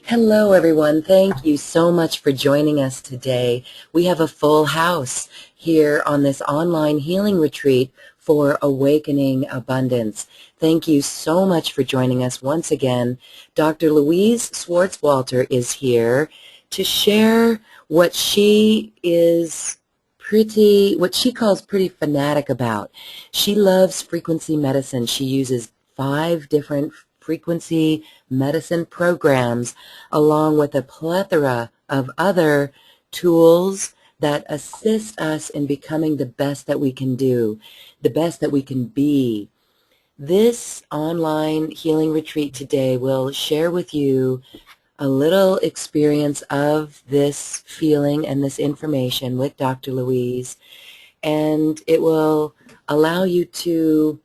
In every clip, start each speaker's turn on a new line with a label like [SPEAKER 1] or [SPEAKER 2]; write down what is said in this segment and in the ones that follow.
[SPEAKER 1] Hello, everyone. Thank you so much for joining us today. We have a full house here on this online healing retreat for Awakening Abundance. Thank you so much for joining us once again. Dr. Louise Swartz-Walter is here to share what she calls pretty fanatic about. She loves frequency medicine. She uses 5 different frequency medicine programs along with a plethora of other tools that assist us in becoming the best that we can do, the best that we can be. This online healing retreat today will share with you a little experience of this feeling and this information with Dr. Louise, and it will allow you to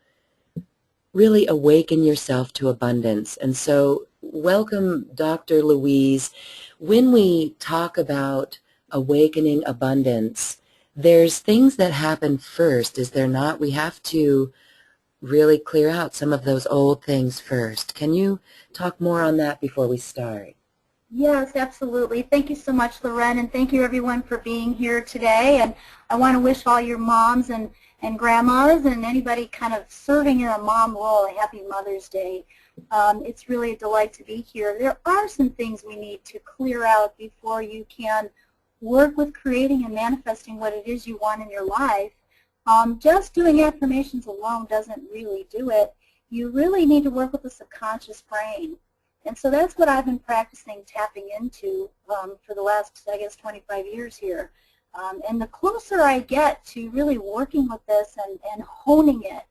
[SPEAKER 1] really awaken yourself to abundance. And so welcome, Dr. Louise. When we talk about awakening abundance, there's things that happen first, is there not? We have to really clear out some of those old things first. Can you talk more on that before we start?
[SPEAKER 2] Yes, absolutely. Thank you so much, Loren, and thank you everyone for being here today. And I want to wish all your moms and grandmas and anybody kind of serving in a mom role a happy Mother's Day. It's really a delight to be here. There are some things we need to clear out before you can work with creating and manifesting what it is you want in your life. Just doing affirmations alone doesn't really do it. You really need to work with the subconscious brain. And so that's what I've been practicing tapping into for the last, I guess, 25 years here. And the closer I get to really working with this and honing it,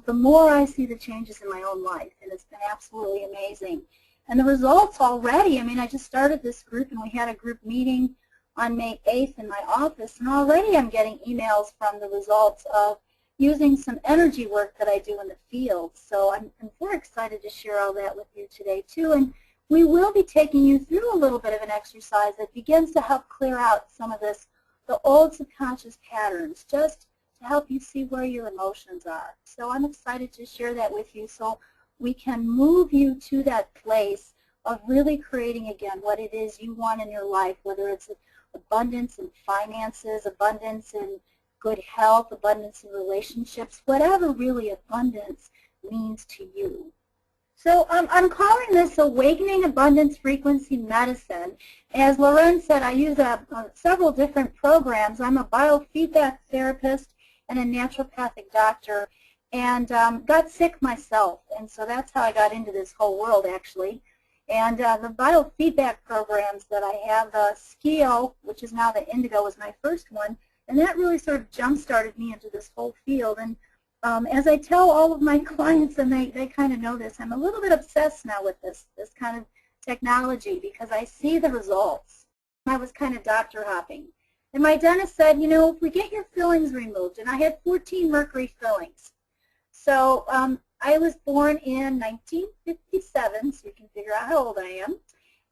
[SPEAKER 2] the more I see the changes in my own life. And it's been absolutely amazing. And the results already, I mean, I just started this group and we had a group meeting on May 8th in my office. And already I'm getting emails from the results of using some energy work that I do in the field. So I'm very excited to share all that with you today too. And we will be taking you through a little bit of an exercise that begins to help clear out some of the old subconscious patterns, just to help you see where your emotions are. So I'm excited to share that with you so we can move you to that place of really creating again what it is you want in your life, whether it's abundance in finances, abundance in good health, abundance in relationships, whatever really abundance means to you. So I'm calling this Awakening Abundance Frequency Medicine. As Loren said, I use several different programs. I'm a biofeedback therapist and a naturopathic doctor, and got sick myself, and so that's how I got into this whole world actually. And the biofeedback programs that I have, SKIO, which is now the Indigo, was my first one. And that really sort of jump-started me into this whole field. And as I tell all of my clients, and they kind of know this, I'm a little bit obsessed now with this kind of technology because I see the results. I was kind of doctor hopping. And my dentist said, you know, if we get your fillings removed, and I had 14 mercury fillings. So I was born in 1957, so you can figure out how old I am.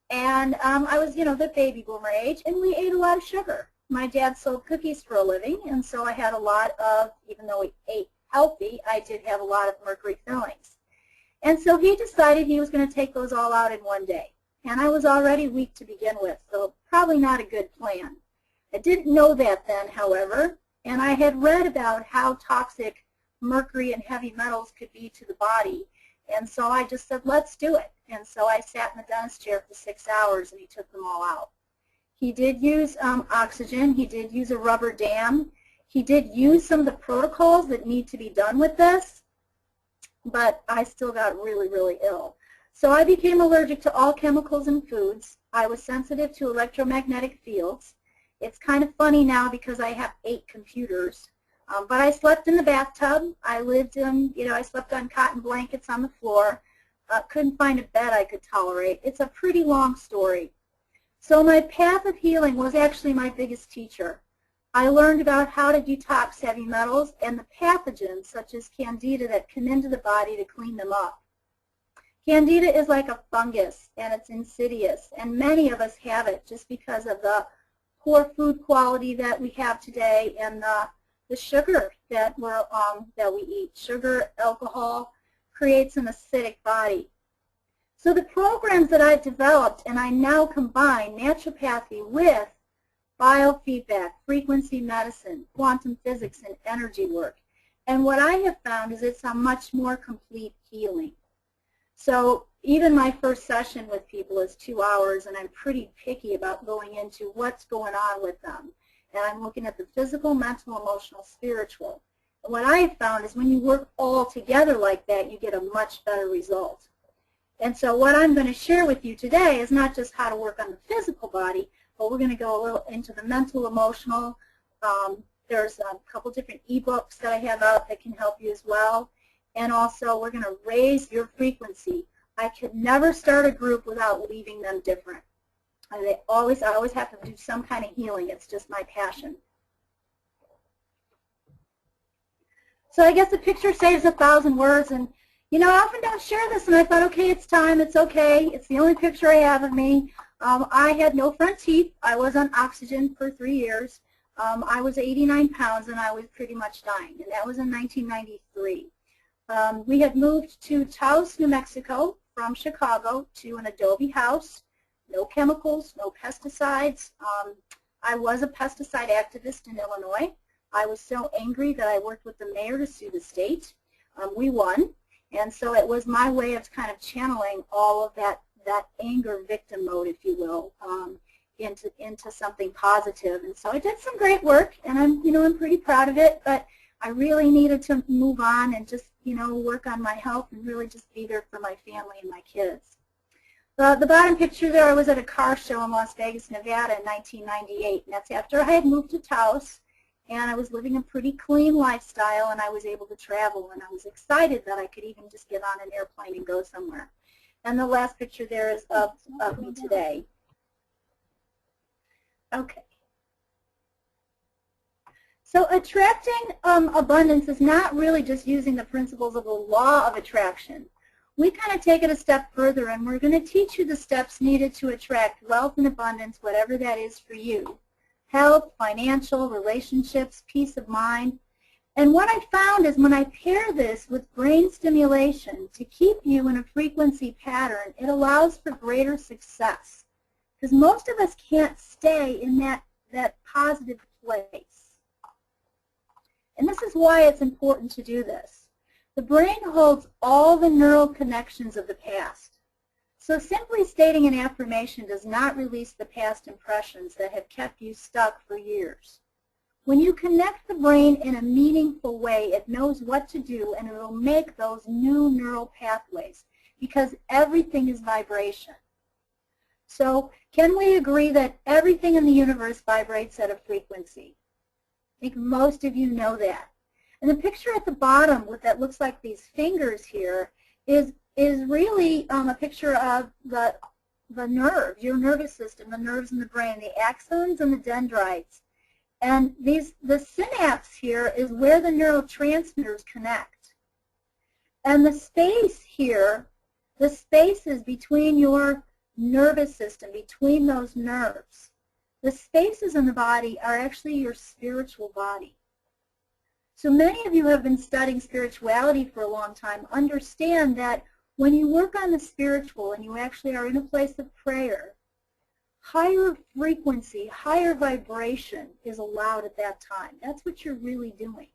[SPEAKER 2] And I was, you know, the baby boomer age, and we ate a lot of sugar. My dad sold cookies for a living, and so I had a lot of, even though we ate healthy, I did have a lot of mercury fillings. And so he decided he was going to take those all out in one day. And I was already weak to begin with, so probably not a good plan. I didn't know that then, however, and I had read about how toxic mercury and heavy metals could be to the body. And so I just said, let's do it. And so I sat in the dentist chair for 6 hours, and he took them all out. He did use oxygen. He did use a rubber dam. He did use some of the protocols that need to be done with this, but I still got really, really ill. So I became allergic to all chemicals and foods. I was sensitive to electromagnetic fields. It's kind of funny now because I have 8 computers, but I slept in the bathtub. I lived in, you know, I slept on cotton blankets on the floor. Couldn't find a bed I could tolerate. It's a pretty long story. So my path of healing was actually my biggest teacher. I learned about how to detox heavy metals and the pathogens such as candida that come into the body to clean them up. Candida is like a fungus and it's insidious, and many of us have it just because of the poor food quality that we have today and the sugar that we eat. Sugar, alcohol creates an acidic body. So the programs that I've developed, and I now combine naturopathy with biofeedback, frequency medicine, quantum physics, and energy work. And what I have found is it's a much more complete healing. So even my first session with people is 2 hours, and I'm pretty picky about going into what's going on with them. And I'm looking at the physical, mental, emotional, spiritual. And what I have found is when you work all together like that, you get a much better result. And so what I'm going to share with you today is not just how to work on the physical body, but we're going to go a little into the mental, emotional. There's a couple different ebooks that I have out that can help you as well. And also we're going to raise your frequency. I could never start a group without leaving them different. I always have to do some kind of healing. It's just my passion. So I guess a picture saves 1,000 words, and you know, I often don't share this, and I thought, okay, it's time, it's okay. It's the only picture I have of me. I had no front teeth. I was on oxygen for 3 years. I was 89 pounds, and I was pretty much dying, and that was in 1993. We had moved to Taos, New Mexico from Chicago to an adobe house, no chemicals, no pesticides. I was a pesticide activist in Illinois. I was so angry that I worked with the mayor to sue the state. We won. And so it was my way of kind of channeling all of that anger victim mode, if you will, into something positive. And so I did some great work, and I'm pretty proud of it. But I really needed to move on and just work on my health and really just be there for my family and my kids. The bottom picture there, I was at a car show in Las Vegas, Nevada in 1998, and that's after I had moved to Taos. And I was living a pretty clean lifestyle, and I was able to travel, and I was excited that I could even just get on an airplane and go somewhere. And the last picture there is of me today. Okay. So attracting abundance is not really just using the principles of the law of attraction. We kind of take it a step further, and we're going to teach you the steps needed to attract wealth and abundance, whatever that is for you. Health, financial, relationships, peace of mind. And what I found is when I pair this with brain stimulation to keep you in a frequency pattern, it allows for greater success. Because most of us can't stay in that positive place. And this is why it's important to do this. The brain holds all the neural connections of the past. So simply stating an affirmation does not release the past impressions that have kept you stuck for years. When you connect the brain in a meaningful way, it knows what to do, and it will make those new neural pathways, because everything is vibration. So can we agree that everything in the universe vibrates at a frequency? I think most of you know that. And the picture at the bottom with that looks like these fingers here is really a picture of the nerves, your nervous system, the nerves in the brain, the axons and the dendrites. And the synapse here is where the neurotransmitters connect. And the space here, the spaces between your nervous system, between those nerves, the spaces in the body are actually your spiritual body. So many of you have been studying spirituality for a long time, understand that when you work on the spiritual and you actually are in a place of prayer, higher frequency, higher vibration is allowed at that time. That's what you're really doing.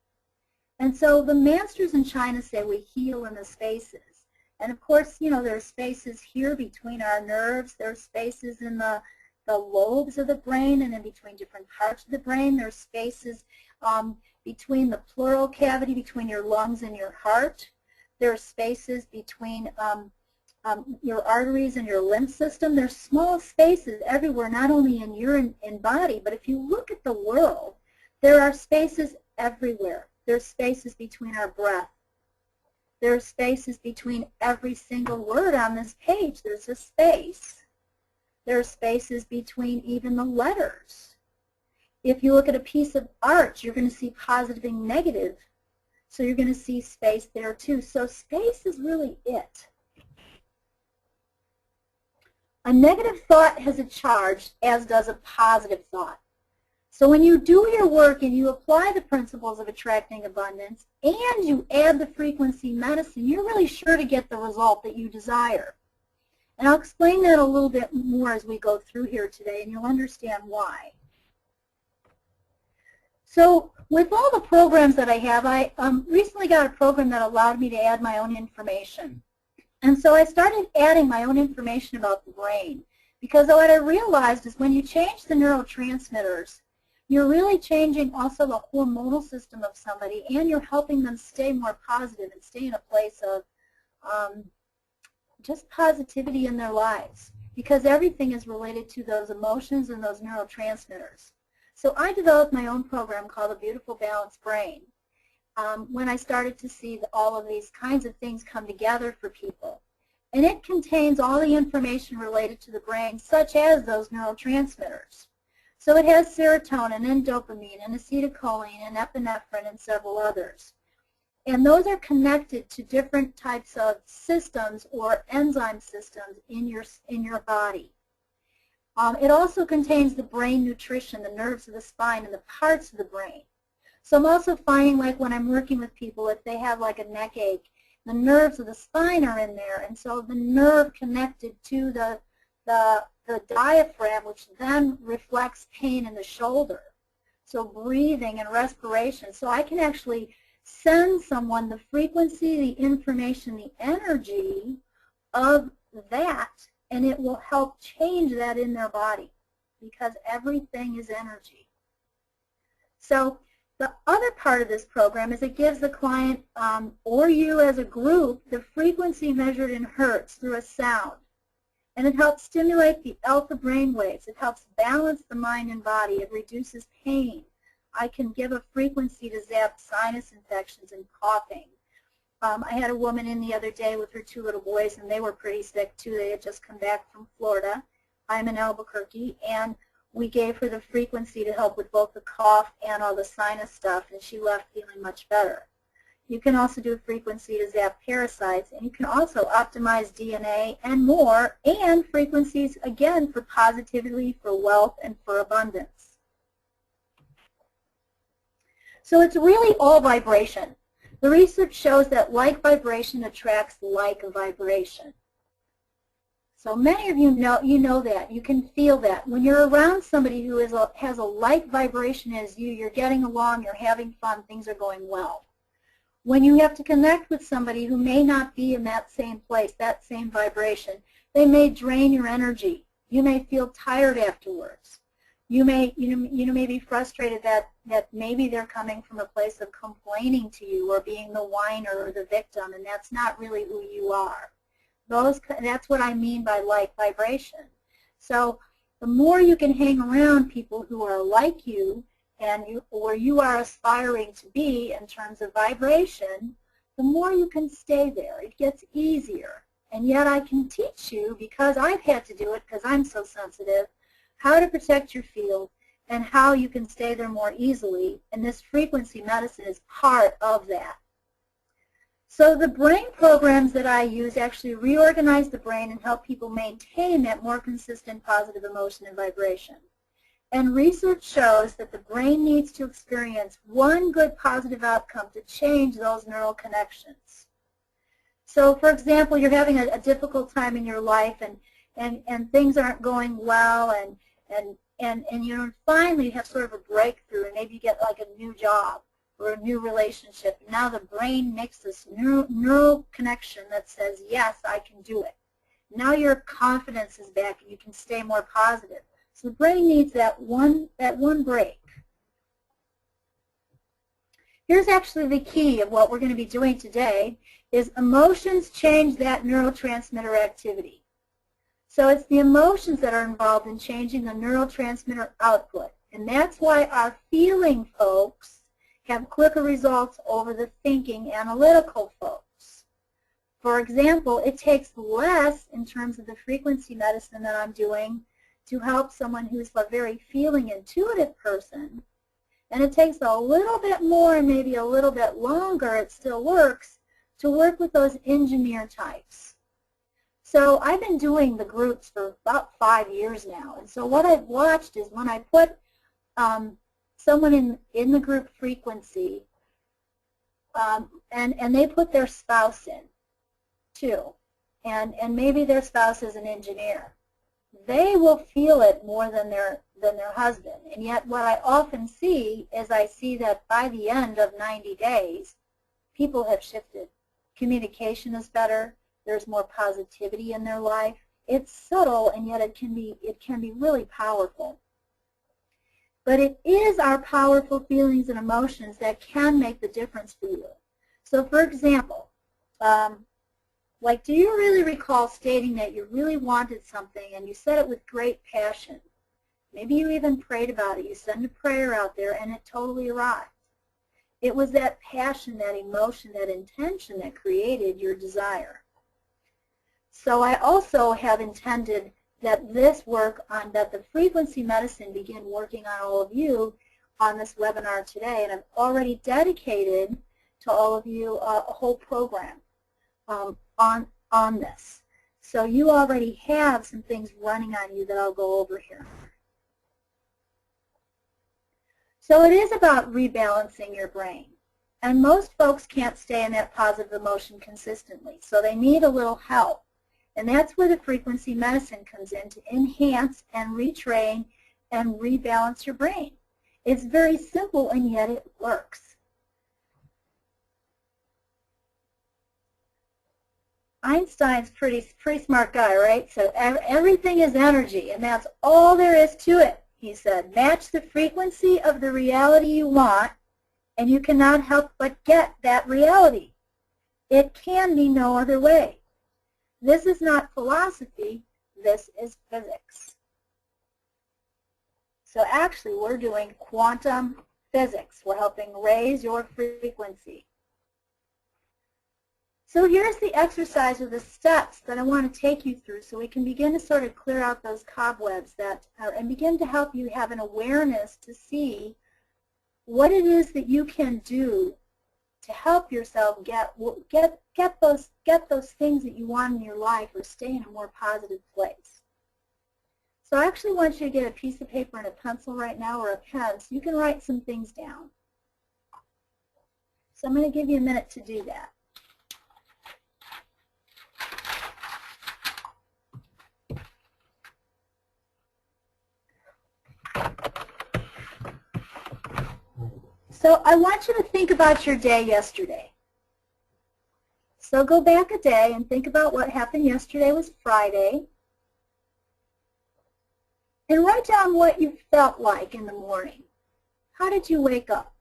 [SPEAKER 2] And so the masters in China say we heal in the spaces. And of course, there are spaces here between our nerves. There are spaces in the lobes of the brain and in between different parts of the brain. There are spaces between the pleural cavity, between your lungs and your heart. There are spaces between your arteries and your lymph system. There's small spaces everywhere, not only in your body, but if you look at the world, there are spaces everywhere. There's spaces between our breath. There are spaces between every single word on this page. There's a space. There are spaces between even the letters. If you look at a piece of art, you're going to see positive and negative. So you're going to see space there too. So space is really it. A negative thought has a charge, as does a positive thought. So when you do your work and you apply the principles of attracting abundance and you add the frequency medicine, you're really sure to get the result that you desire. And I'll explain that a little bit more as we go through here today, and you'll understand why. So with all the programs that I have, I recently got a program that allowed me to add my own information. And so I started adding my own information about the brain, because what I realized is when you change the neurotransmitters, you're really changing also the hormonal system of somebody, and you're helping them stay more positive and stay in a place of just positivity in their lives, because everything is related to those emotions and those neurotransmitters. So I developed my own program called the Beautiful Balanced Brain when I started to see all of these kinds of things come together for people. And it contains all the information related to the brain, such as those neurotransmitters. So it has serotonin and dopamine and acetylcholine and epinephrine and several others. And those are connected to different types of systems or enzyme systems in your body. It also contains the brain nutrition, the nerves of the spine, and the parts of the brain. So I'm also finding, like when I'm working with people, if they have like a neck ache, the nerves of the spine are in there, and so the nerve connected to the diaphragm, which then reflects pain in the shoulder. So breathing and respiration. So I can actually send someone the frequency, the information, the energy of that, and it will help change that in their body, because everything is energy. So the other part of this program is it gives the client or you as a group the frequency measured in hertz through a sound. And it helps stimulate the alpha brain waves. It helps balance the mind and body. It reduces pain. I can give a frequency to zap sinus infections and coughing. I had a woman in the other day with her 2 little boys, and they were pretty sick too. They had just come back from Florida. I'm in Albuquerque, and we gave her the frequency to help with both the cough and all the sinus stuff, and she left feeling much better. You can also do a frequency to zap parasites, and you can also optimize DNA and more, and frequencies, again, for positivity, for wealth, and for abundance. So it's really all vibration. The research shows that like vibration attracts like vibration. So many of you know that. You can feel that. When you're around somebody who has a like vibration as you, you're getting along, you're having fun, things are going well. When you have to connect with somebody who may not be in that same place, that same vibration, they may drain your energy. You may feel tired afterwards. You may be frustrated that maybe they're coming from a place of complaining to you or being the whiner or the victim, and that's not really who you are. That's what I mean by like vibration. So the more you can hang around people who are like you, or you are aspiring to be in terms of vibration, the more you can stay there. It gets easier. And yet I can teach you, because I've had to do it because I'm so sensitive, how to protect your field and how you can stay there more easily. And this frequency medicine is part of that. So the brain programs that I use actually reorganize the brain and help people maintain that more consistent positive emotion and vibration. And research shows that the brain needs to experience one good positive outcome to change those neural connections. So for example, you're having a difficult time in your life and things aren't going well, and finally you have sort of a breakthrough, and maybe you get like a new job or a new relationship. Now the brain makes this neural connection that says, yes, I can do it. Now your confidence is back and you can stay more positive. So the brain needs that one break. Here's actually the key of what we're going to be doing today, is emotions change that neurotransmitter activity. So it's the emotions that are involved in changing the neurotransmitter output. And that's why our feeling folks have quicker results over the thinking, analytical folks. For example, it takes less in terms of the frequency medicine that I'm doing to help someone who's a very feeling, intuitive person. And it takes a little bit more and maybe a little bit longer, it still works, to work with those engineer types. So I've been doing the groups for about 5 years now. And so what I've watched is when I put someone in the group frequency, and they put their spouse in too. and maybe their spouse is an engineer. They will feel it more than their husband. And yet what I often see is I see that by the end of 90 days, people have shifted. Communication is better. There's more positivity in their life. It's subtle, and yet it can be really powerful. But it is our powerful feelings and emotions that can make the difference for you. So for example, like, do you really recall stating that you really wanted something and you said it with great passion? Maybe you even prayed about it. You sent a prayer out there and it totally arrived. It was that passion, that emotion, that intention that created your desire. So I also have intended that this work on, that the frequency medicine begin working on all of you on this webinar today. And I've already dedicated to all of you a whole program on this. So you already have some things running on you that I'll go over here. So it is about rebalancing your brain. And most folks can't stay in that positive emotion consistently, so they need a little help. And that's where the frequency medicine comes in, to enhance and retrain and rebalance your brain. It's very simple, and yet it works. Einstein's pretty smart guy, right? So everything is energy, and that's all there is to it. He said, match the frequency of the reality you want, and you cannot help but get that reality. It can be no other way. This is not philosophy, this is physics. So actually, we're doing quantum physics. We're helping raise your frequency. So here's the exercise or the steps that I want to take you through so we can begin to sort of clear out those cobwebs and begin to help you have an awareness to see what it is that you can do to help yourself get those things that you want in your life, or stay in a more positive place. So I actually want you to get a piece of paper and a pencil right now, or a pen, so you can write some things down. So I'm going to give you a minute to do that. So I want you to think about your day yesterday. So go back a day and think about what happened yesterday. Was Friday. And write down what you felt like in the morning. How did you wake up?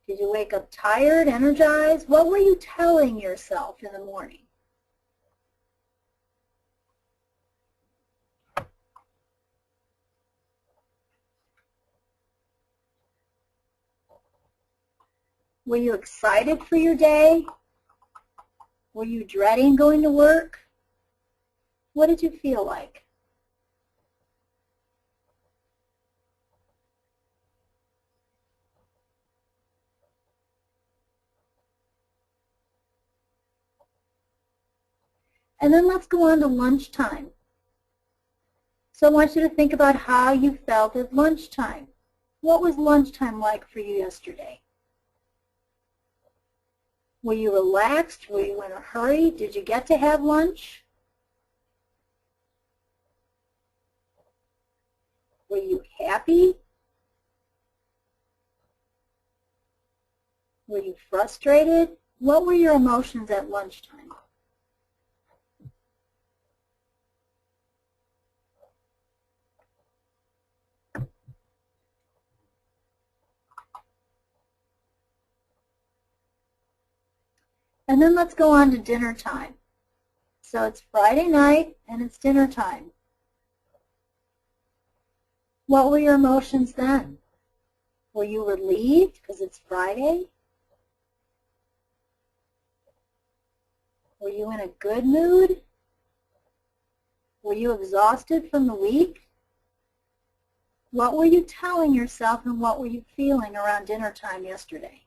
[SPEAKER 2] Did you wake up tired, energized? What were you telling yourself in the morning? Were you excited for your day? Were you dreading going to work? What did you feel like? And then let's go on to lunchtime. So I want you to think about how you felt at lunchtime. What was lunchtime like for you yesterday? Were you relaxed? Were you in a hurry? Did you get to have lunch? Were you happy? Were you frustrated? What were your emotions at lunchtime? And then let's go on to dinner time. So it's Friday night and it's dinner time. What were your emotions then? Were you relieved because it's Friday? Were you in a good mood? Were you exhausted from the week? What were you telling yourself and what were you feeling around dinner time yesterday?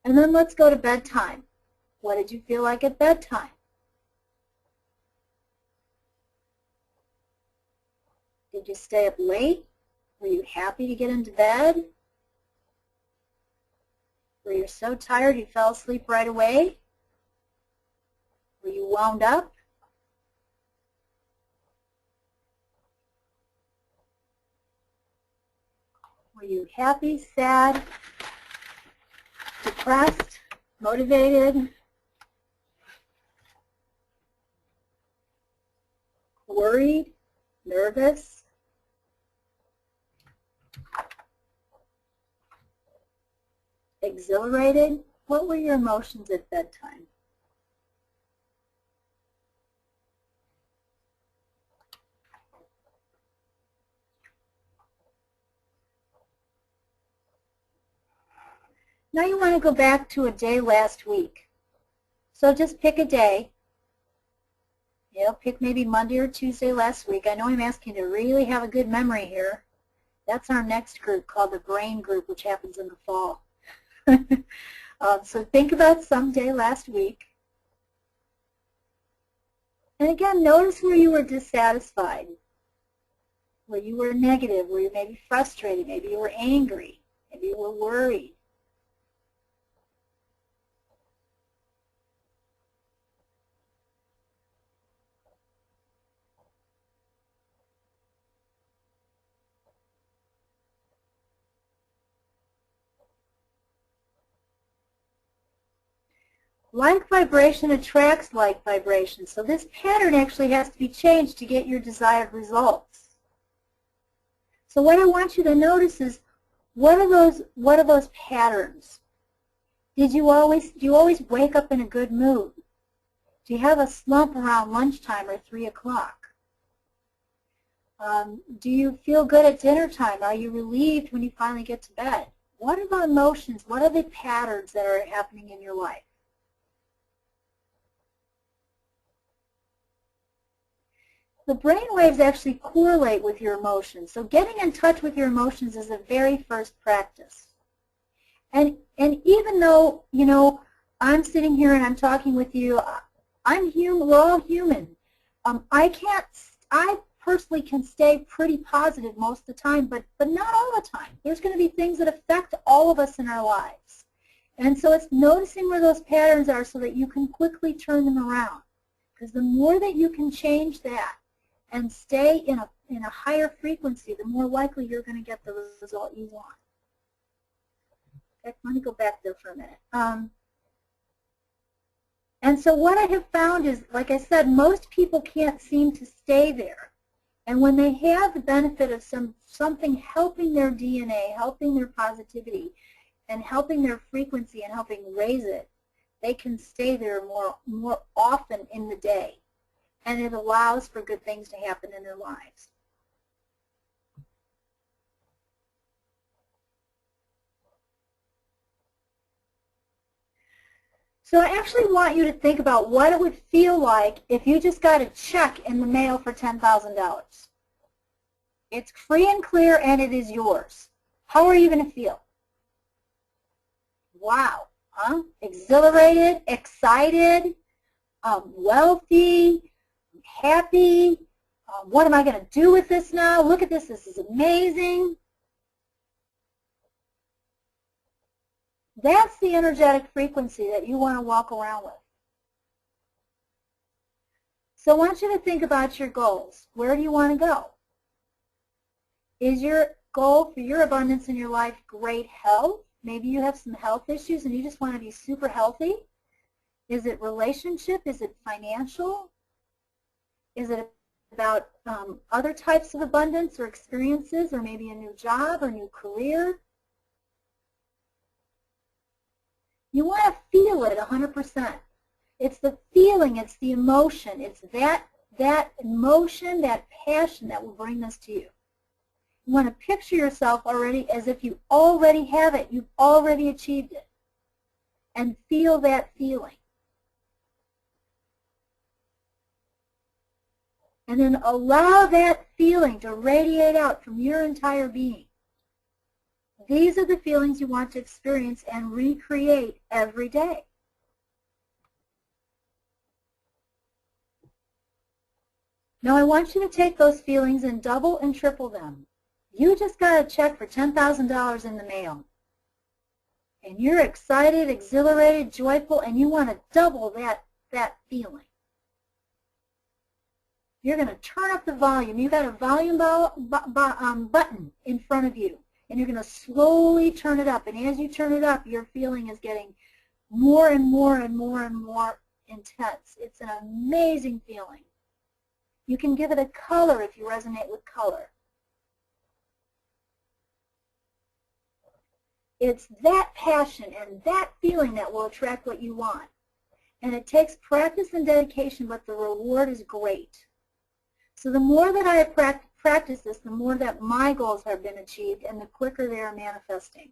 [SPEAKER 2] And then let's go to bedtime. What did you feel like at bedtime? Did you stay up late? Were you happy to get into bed? Were you so tired you fell asleep right away? Were you wound up? Were you happy, sad, depressed, motivated, worried, nervous? Exhilarated? What were your emotions at bedtime? Now you want to go back to a day last week. So just pick a day. You know, pick maybe Monday or Tuesday last week. I know I'm asking you to really have a good memory here. That's our next group called the Brain Group, which happens in the fall. So think about some day last week. And again, notice where you were dissatisfied, where you were negative, where you may be frustrated, maybe you were angry, maybe you were worried. Like vibration attracts like vibration. So this pattern actually has to be changed to get your desired results. So what I want you to notice is, what are those patterns? Do you always wake up in a good mood? Do you have a slump around lunchtime or 3 o'clock? Do you feel good at dinner time? Are you relieved when you finally get to bed? What are the emotions? What are the patterns that are happening in your life? The brain waves actually correlate with your emotions. So getting in touch with your emotions is the very first practice. And even though, you know, I'm sitting here and I'm talking with you, I'm human, we're all human. I personally can stay pretty positive most of the time, but not all the time. There's going to be things that affect all of us in our lives. And so it's noticing where those patterns are so that you can quickly turn them around. Because the more that you can change that and stay in a higher frequency, the more likely you're going to get the result you want. Okay, let me go back there for a minute. And so what I have found is, like I said, most people can't seem to stay there. And when they have the benefit of something helping their DNA, helping their positivity, and helping their frequency and helping raise it, they can stay there more often in the day. And it allows for good things to happen in their lives. So I actually want you to think about what it would feel like if you just got a check in the mail for $10,000. It's free and clear and it is yours. How are you going to feel? Wow, huh? Exhilarated, excited, wealthy, happy. What am I going to do with this now? Look at this. This is amazing. That's the energetic frequency that you want to walk around with. So I want you to think about your goals. Where do you want to go? Is your goal for your abundance in your life great health? Maybe you have some health issues and you just want to be super healthy. Is it relationship? Is it financial? Is it about other types of abundance or experiences, or maybe a new job or new career? You want to feel it 100%. It's the feeling, it's the emotion, it's that emotion, that passion that will bring this to you. You want to picture yourself already as if you already have it, you've already achieved it, and feel that feeling. And then allow that feeling to radiate out from your entire being. These are the feelings you want to experience and recreate every day. Now I want you to take those feelings and double and triple them. You just got a check for $10,000 in the mail. And you're excited, exhilarated, joyful, and you want to double that feeling. You're going to turn up the volume. You've got a volume button in front of you, and you're going to slowly turn it up. And as you turn it up, your feeling is getting more and more and more and more intense. It's an amazing feeling. You can give it a color if you resonate with color. It's that passion and that feeling that will attract what you want. And it takes practice and dedication, but the reward is great. So the more that I practice this, the more that my goals have been achieved and the quicker they are manifesting.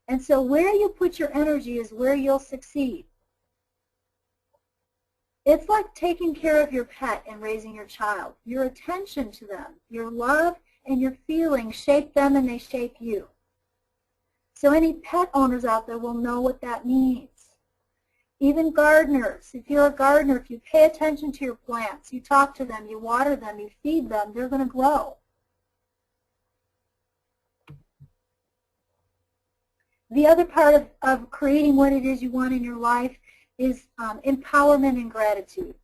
[SPEAKER 2] And so where you put your energy is where you'll succeed. It's like taking care of your pet and raising your child. Your attention to them, your love and your feelings shape them and they shape you. So any pet owners out there will know what that means. Even gardeners, if you're a gardener, if you pay attention to your plants, you talk to them, you water them, you feed them, they're going to grow. The other part of creating what it is you want in your life is empowerment and gratitude.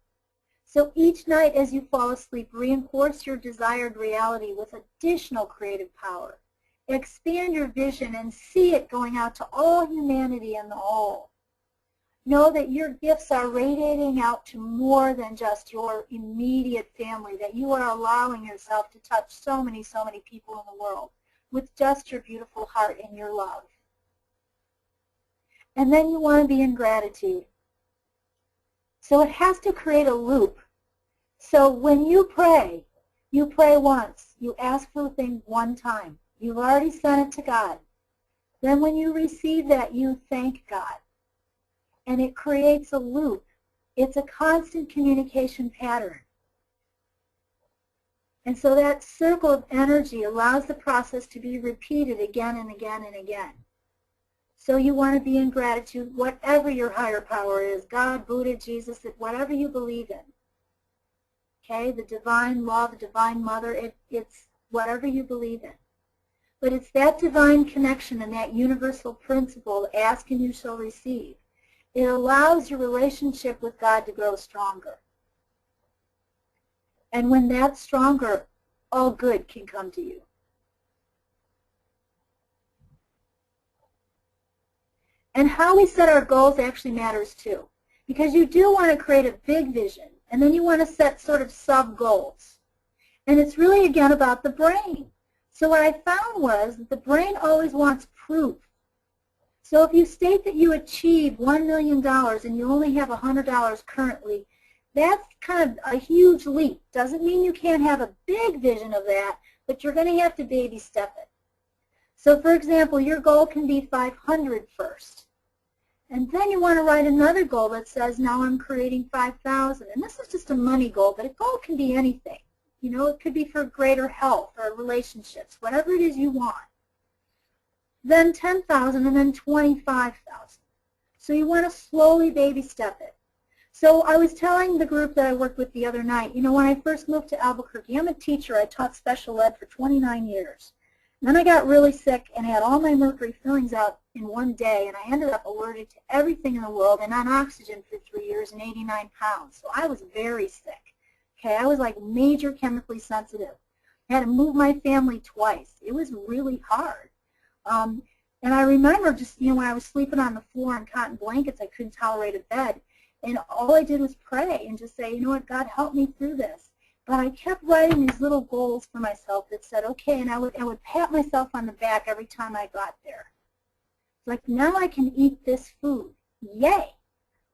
[SPEAKER 2] So each night as you fall asleep, reinforce your desired reality with additional creative power. Expand your vision and see it going out to all humanity and the whole. Know that your gifts are radiating out to more than just your immediate family, that you are allowing yourself to touch so many people in the world with just your beautiful heart and your love. And then you want to be in gratitude. So it has to create a loop. So when you pray once. You ask for a thing one time. You've already sent it to God. Then when you receive that, you thank God. And it creates a loop. It's a constant communication pattern. And so that circle of energy allows the process to be repeated again and again and again. So you want to be in gratitude, whatever your higher power is, God, Buddha, Jesus, whatever you believe in. Okay, the divine love, the divine mother, it's whatever you believe in. But it's that divine connection and that universal principle, ask and you shall receive. It allows your relationship with God to grow stronger. And when that's stronger, all good can come to you. And how we set our goals actually matters too. Because you do want to create a big vision, and then you want to set sort of sub-goals. And it's really, again, about the brain. So what I found was that the brain always wants proof. So if you state that you achieve $1 million and you only have $100 currently, that's kind of a huge leap. Doesn't mean you can't have a big vision of that, but you're going to have to baby step it. So for example, your goal can be 500 first. And then you want to write another goal that says, now I'm creating 5,000. And this is just a money goal, but a goal can be anything. You know, it could be for greater health or relationships, whatever it is you want. Then 10,000 and then 25,000. So you want to slowly baby step it. So I was telling the group that I worked with the other night, you know, when I first moved to Albuquerque, I'm a teacher. I taught special ed for 29 years. Then I got really sick and had all my mercury fillings out in one day, and I ended up allergic to everything in the world and on oxygen for 3 years and 89 pounds. So I was very sick. Okay, I was like major chemically sensitive. I had to move my family twice. It was really hard. And I remember just, you know, when I was sleeping on the floor in cotton blankets, I couldn't tolerate a bed. And all I did was pray and just say, you know what, God, help me through this. But I kept writing these little goals for myself that said, okay, and I would pat myself on the back every time I got there. It's like, now I can eat this food. Yay.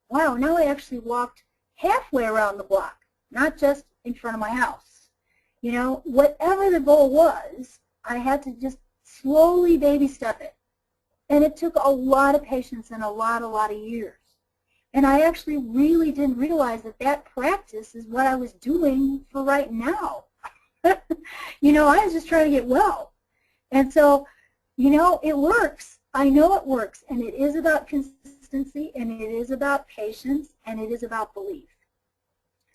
[SPEAKER 2] Wow, now I actually walked halfway around the block, not just in front of my house. You know, whatever the goal was, I had to just slowly baby step it. And it took a lot of patience and a lot of years. And I actually really didn't realize that that practice is what I was doing for right now. You know, I was just trying to get well. And so, you know, it works. I know it works. And it is about consistency, and it is about patience, and it is about belief.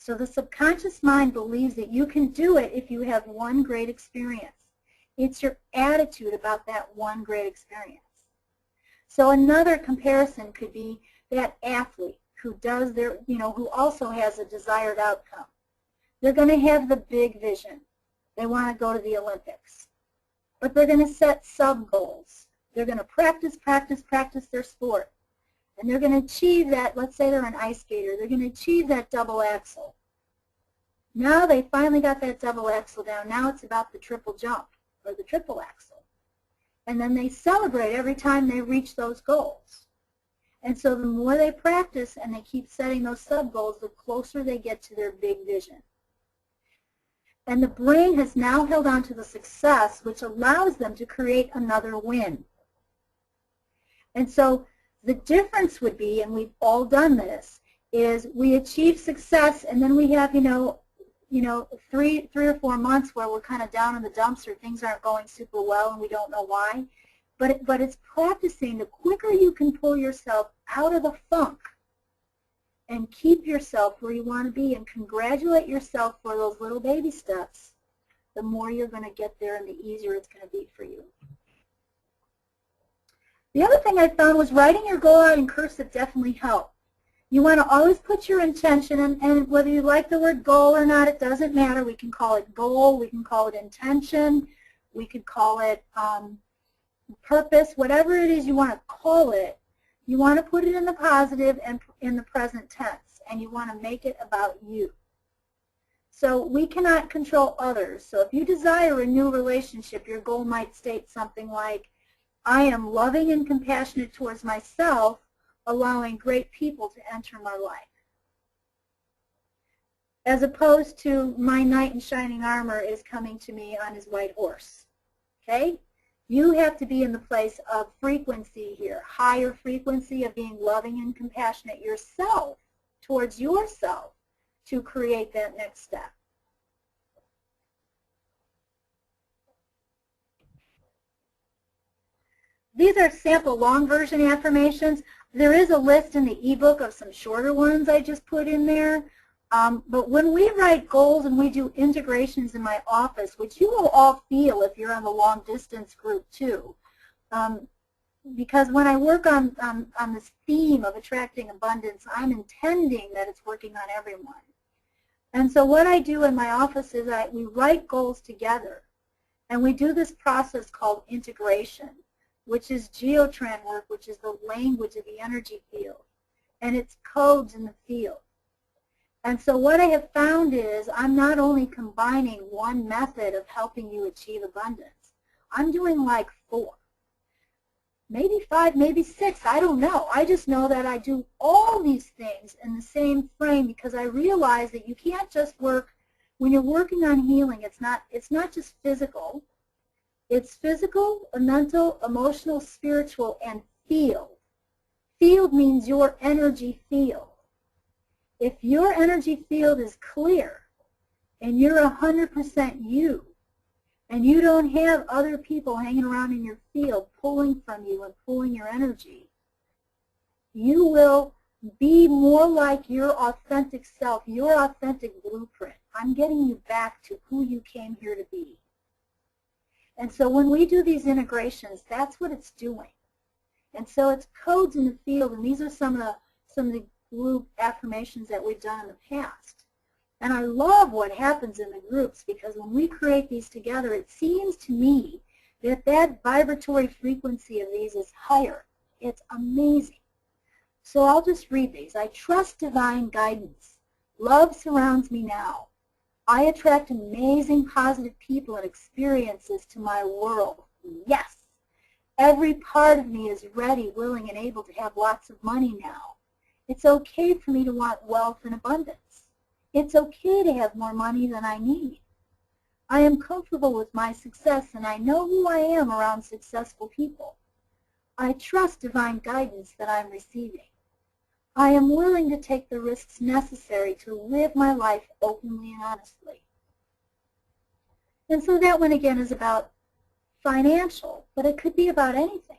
[SPEAKER 2] So the subconscious mind believes that you can do it if you have one great experience. It's your attitude about that one great experience. So another comparison could be that athlete who does their, who also has a desired outcome. They're going to have the big vision. They want to go to the Olympics. But they're going to set sub-goals. They're going to practice their sport. And they're going to achieve that. Let's say they're an ice skater. They're going to achieve that double axel. Now they finally got that double axel down. Now it's about the triple jump or the triple axel. And then they celebrate every time they reach those goals. And so the more they practice and they keep setting those sub-goals, the closer they get to their big vision. And the brain has now held on to the success, which allows them to create another win. And so the difference would be, and we've all done this, is we achieve success and then we have, 3 or 4 months where we're kind of down in the dumps or things aren't going super well and we don't know why. But it's practicing. The quicker you can pull yourself out of the funk and keep yourself where you want to be and congratulate yourself for those little baby steps, the more you're going to get there and the easier it's going to be for you. The other thing I found was writing your goal out in cursive definitely helped. You want to always put your intention, and whether you like the word goal or not, it doesn't matter. We can call it goal, we can call it intention, we could call it purpose, whatever it is you want to call it. You want to put it in the positive and in the present tense, and you want to make it about you. So we cannot control others. So if you desire a new relationship, your goal might state something like, I am loving and compassionate towards myself, allowing great people to enter my life. As opposed to my knight in shining armor is coming to me on his white horse. Okay? You have to be in the place of frequency here, higher frequency of being loving and compassionate yourself towards yourself to create that next step. These are sample long version affirmations. There is a list in the ebook of some shorter ones I just put in there. But when we write goals and we do integrations in my office, which you will all feel if you're on the long distance group too, because when I work on this theme of attracting abundance, I'm intending that it's working on everyone. And so what I do in my office is we write goals together, and we do this process called integration, which is geotran work, which is the language of the energy field, and it's codes in the field. And so what I have found is I'm not only combining one method of helping you achieve abundance. I'm doing like 4, maybe 5, maybe 6, I don't know. I just know that I do all these things in the same frame because I realize that you can't just work, when you're working on healing, it's not just physical. It's physical, mental, emotional, spiritual, and field. Field means your energy field. If your energy field is clear and you're 100% you, and you don't have other people hanging around in your field pulling from you and pulling your energy, you will be more like your authentic self, your authentic blueprint. I'm getting you back to who you came here to be. And so when we do these integrations, that's what it's doing. And so it's codes in the field, and these are some of the group affirmations that we've done in the past. And I love what happens in the groups because when we create these together, it seems to me that that vibratory frequency of these is higher. It's amazing. So I'll just read these. I trust divine guidance. Love surrounds me now. I attract amazing positive people and experiences to my world. Yes. Every part of me is ready, willing, and able to have lots of money now. It's okay for me to want wealth and abundance. It's okay to have more money than I need. I am comfortable with my success, and I know who I am around successful people. I trust divine guidance that I'm receiving. I am willing to take the risks necessary to live my life openly and honestly. And so that one again is about financial, but it could be about anything.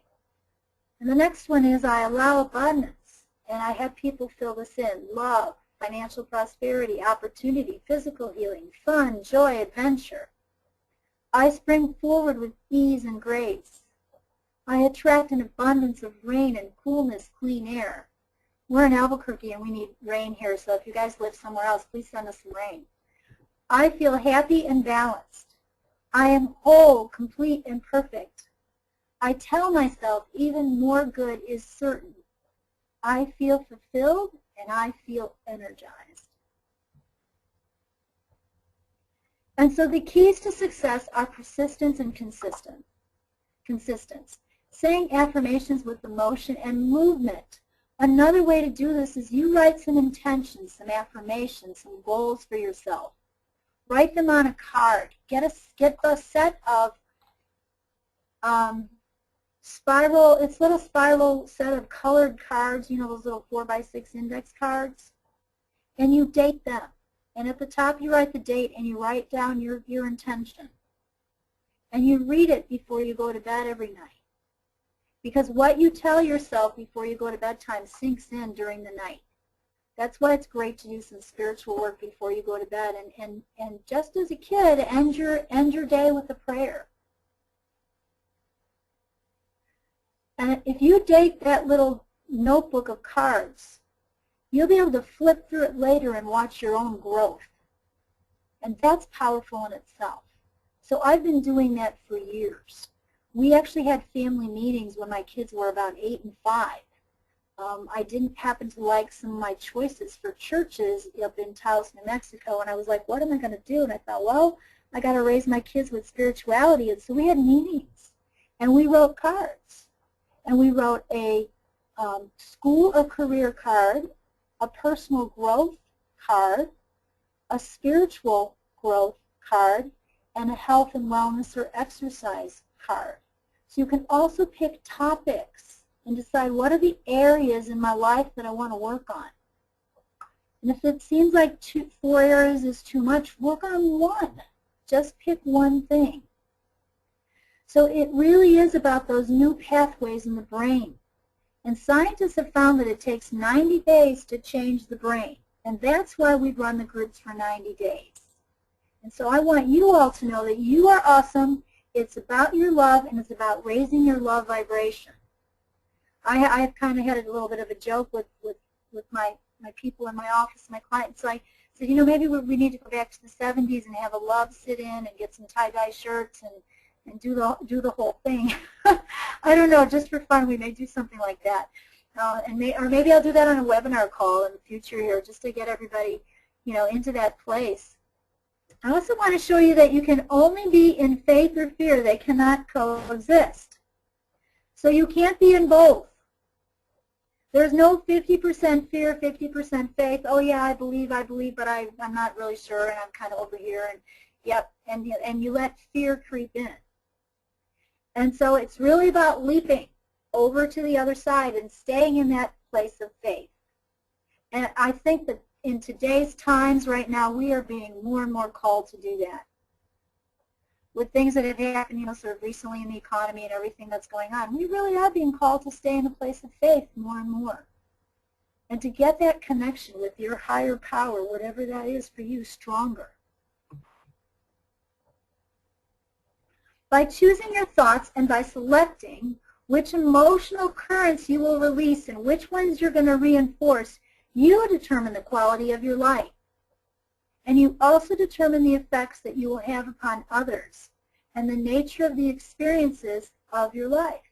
[SPEAKER 2] And the next one is I allow abundance, and I have people fill this in. Love, financial prosperity, opportunity, physical healing, fun, joy, adventure. I spring forward with ease and grace. I attract an abundance of rain and coolness, clean air. We're in Albuquerque and we need rain here, so if you guys live somewhere else, please send us some rain. I feel happy and balanced. I am whole, complete, and perfect. I tell myself even more good is certain. I feel fulfilled and I feel energized. And so the keys to success are persistence and consistency. Saying affirmations with emotion and movement. Another way to do this is you write some intentions, some affirmations, some goals for yourself. Write them on a card. Get a set of little spiral set of colored cards, you know, those little 4x6 index cards, and you date them. And at the top you write the date and you write down your intention. And you read it before you go to bed every night. Because what you tell yourself before you go to bedtime sinks in during the night. That's why it's great to do some spiritual work before you go to bed. And just as a kid, end your day with a prayer. And if you date that little notebook of cards, you'll be able to flip through it later and watch your own growth. And that's powerful in itself. So I've been doing that for years. We actually had family meetings when my kids were about 8 and 5. I didn't happen to like some of my choices for churches up in Taos, New Mexico, and I was like, what am I going to do? And I thought, well, I got to raise my kids with spirituality. And so we had meetings, and we wrote cards. And we wrote a school or career card, a personal growth card, a spiritual growth card, and a health and wellness or exercise card. So you can also pick topics and decide what are the areas in my life that I want to work on. And if it seems like 4 areas is too much, work on one. Just pick one thing. So it really is about those new pathways in the brain. And scientists have found that it takes 90 days to change the brain. And that's why we run the groups for 90 days. And so I want you all to know that you are awesome. It's about your love, and it's about raising your love vibration. I've kind of had a little bit of a joke with my people in my office, my clients. So I said, you know, maybe we need to go back to the 70s and have a love sit-in and get some tie-dye shirts and do the whole thing. I don't know, just for fun, we may do something like that. Or maybe I'll do that on a webinar call in the future here, just to get everybody, you know, into that place. I also want to show you that you can only be in faith or fear. They cannot coexist. So you can't be in both. There's no 50% fear, 50% faith. Oh yeah, I believe, but I'm not really sure, and I'm kind of over here, and yep, and you let fear creep in. And so it's really about leaping over to the other side and staying in that place of faith. And I think that in today's times right now, we are being more and more called to do that. With things that have happened, you know, sort of recently in the economy and everything that's going on, we really are being called to stay in a place of faith more and more. And to get that connection with your higher power, whatever that is for you, stronger. By choosing your thoughts and by selecting which emotional currents you will release and which ones you're going to reinforce, you determine the quality of your life. And you also determine the effects that you will have upon others and the nature of the experiences of your life.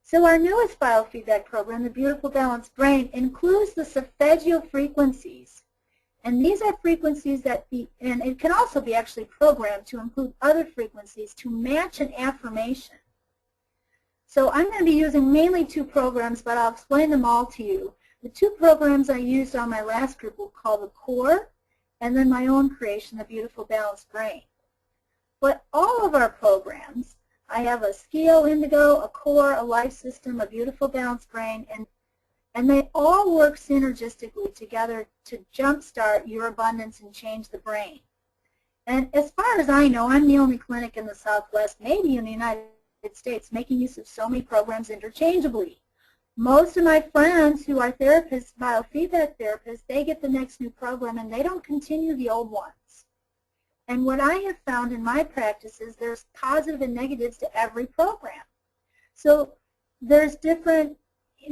[SPEAKER 2] So our newest biofeedback program, the Beautiful Balanced Brain, includes the Solfeggio Frequencies. And these are frequencies that and it can also be actually programmed to include other frequencies to match an affirmation. So I'm going to be using mainly 2 programs, but I'll explain them all to you. The 2 programs I used on my last group were called the Core, and then my own creation, the Beautiful Balanced Brain. But all of our programs, I have a Skio Indigo, a Core, a Life System, a Beautiful Balanced Brain, and they all work synergistically together to jumpstart your abundance and change the brain. And as far as I know, I'm the only clinic in the Southwest, maybe in the United States, making use of so many programs interchangeably. Most of my friends who are therapists, biofeedback therapists, they get the next new program and they don't continue the old ones. And what I have found in my practice is there's positive and negatives to every program. So there's different,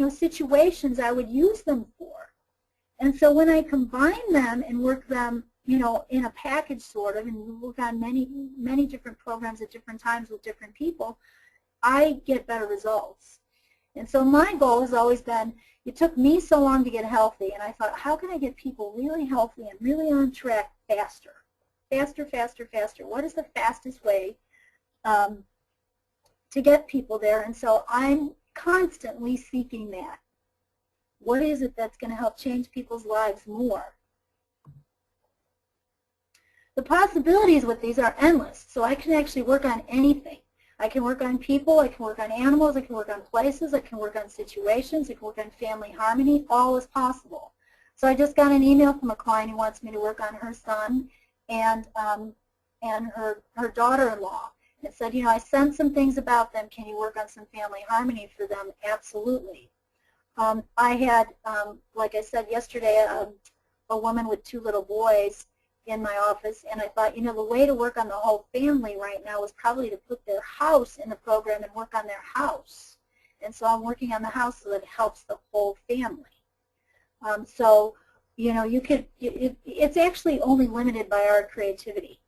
[SPEAKER 2] situations I would use them for. And so when I combine them and work them, in a package sort of, and work on many different programs at different times with different people, I get better results. And so my goal has always been, it took me so long to get healthy, and I thought, how can I get people really healthy and really on track faster? Faster, faster, faster. What is the fastest way to get people there? And so I'm constantly seeking that. What is it that's going to help change people's lives more? The possibilities with these are endless, so I can actually work on anything. I can work on people, I can work on animals, I can work on places, I can work on situations, I can work on family harmony, all is possible. So I just got an email from a client who wants me to work on her son and her daughter-in-law. It said, I sent some things about them, can you work on some family harmony for them? Absolutely. I had, like I said yesterday, a woman with 2 little boys in my office, and I thought, the way to work on the whole family right now is probably to put their house in the program and work on their house. And so I'm working on the house so that it helps the whole family. You could, it's actually only limited by our creativity.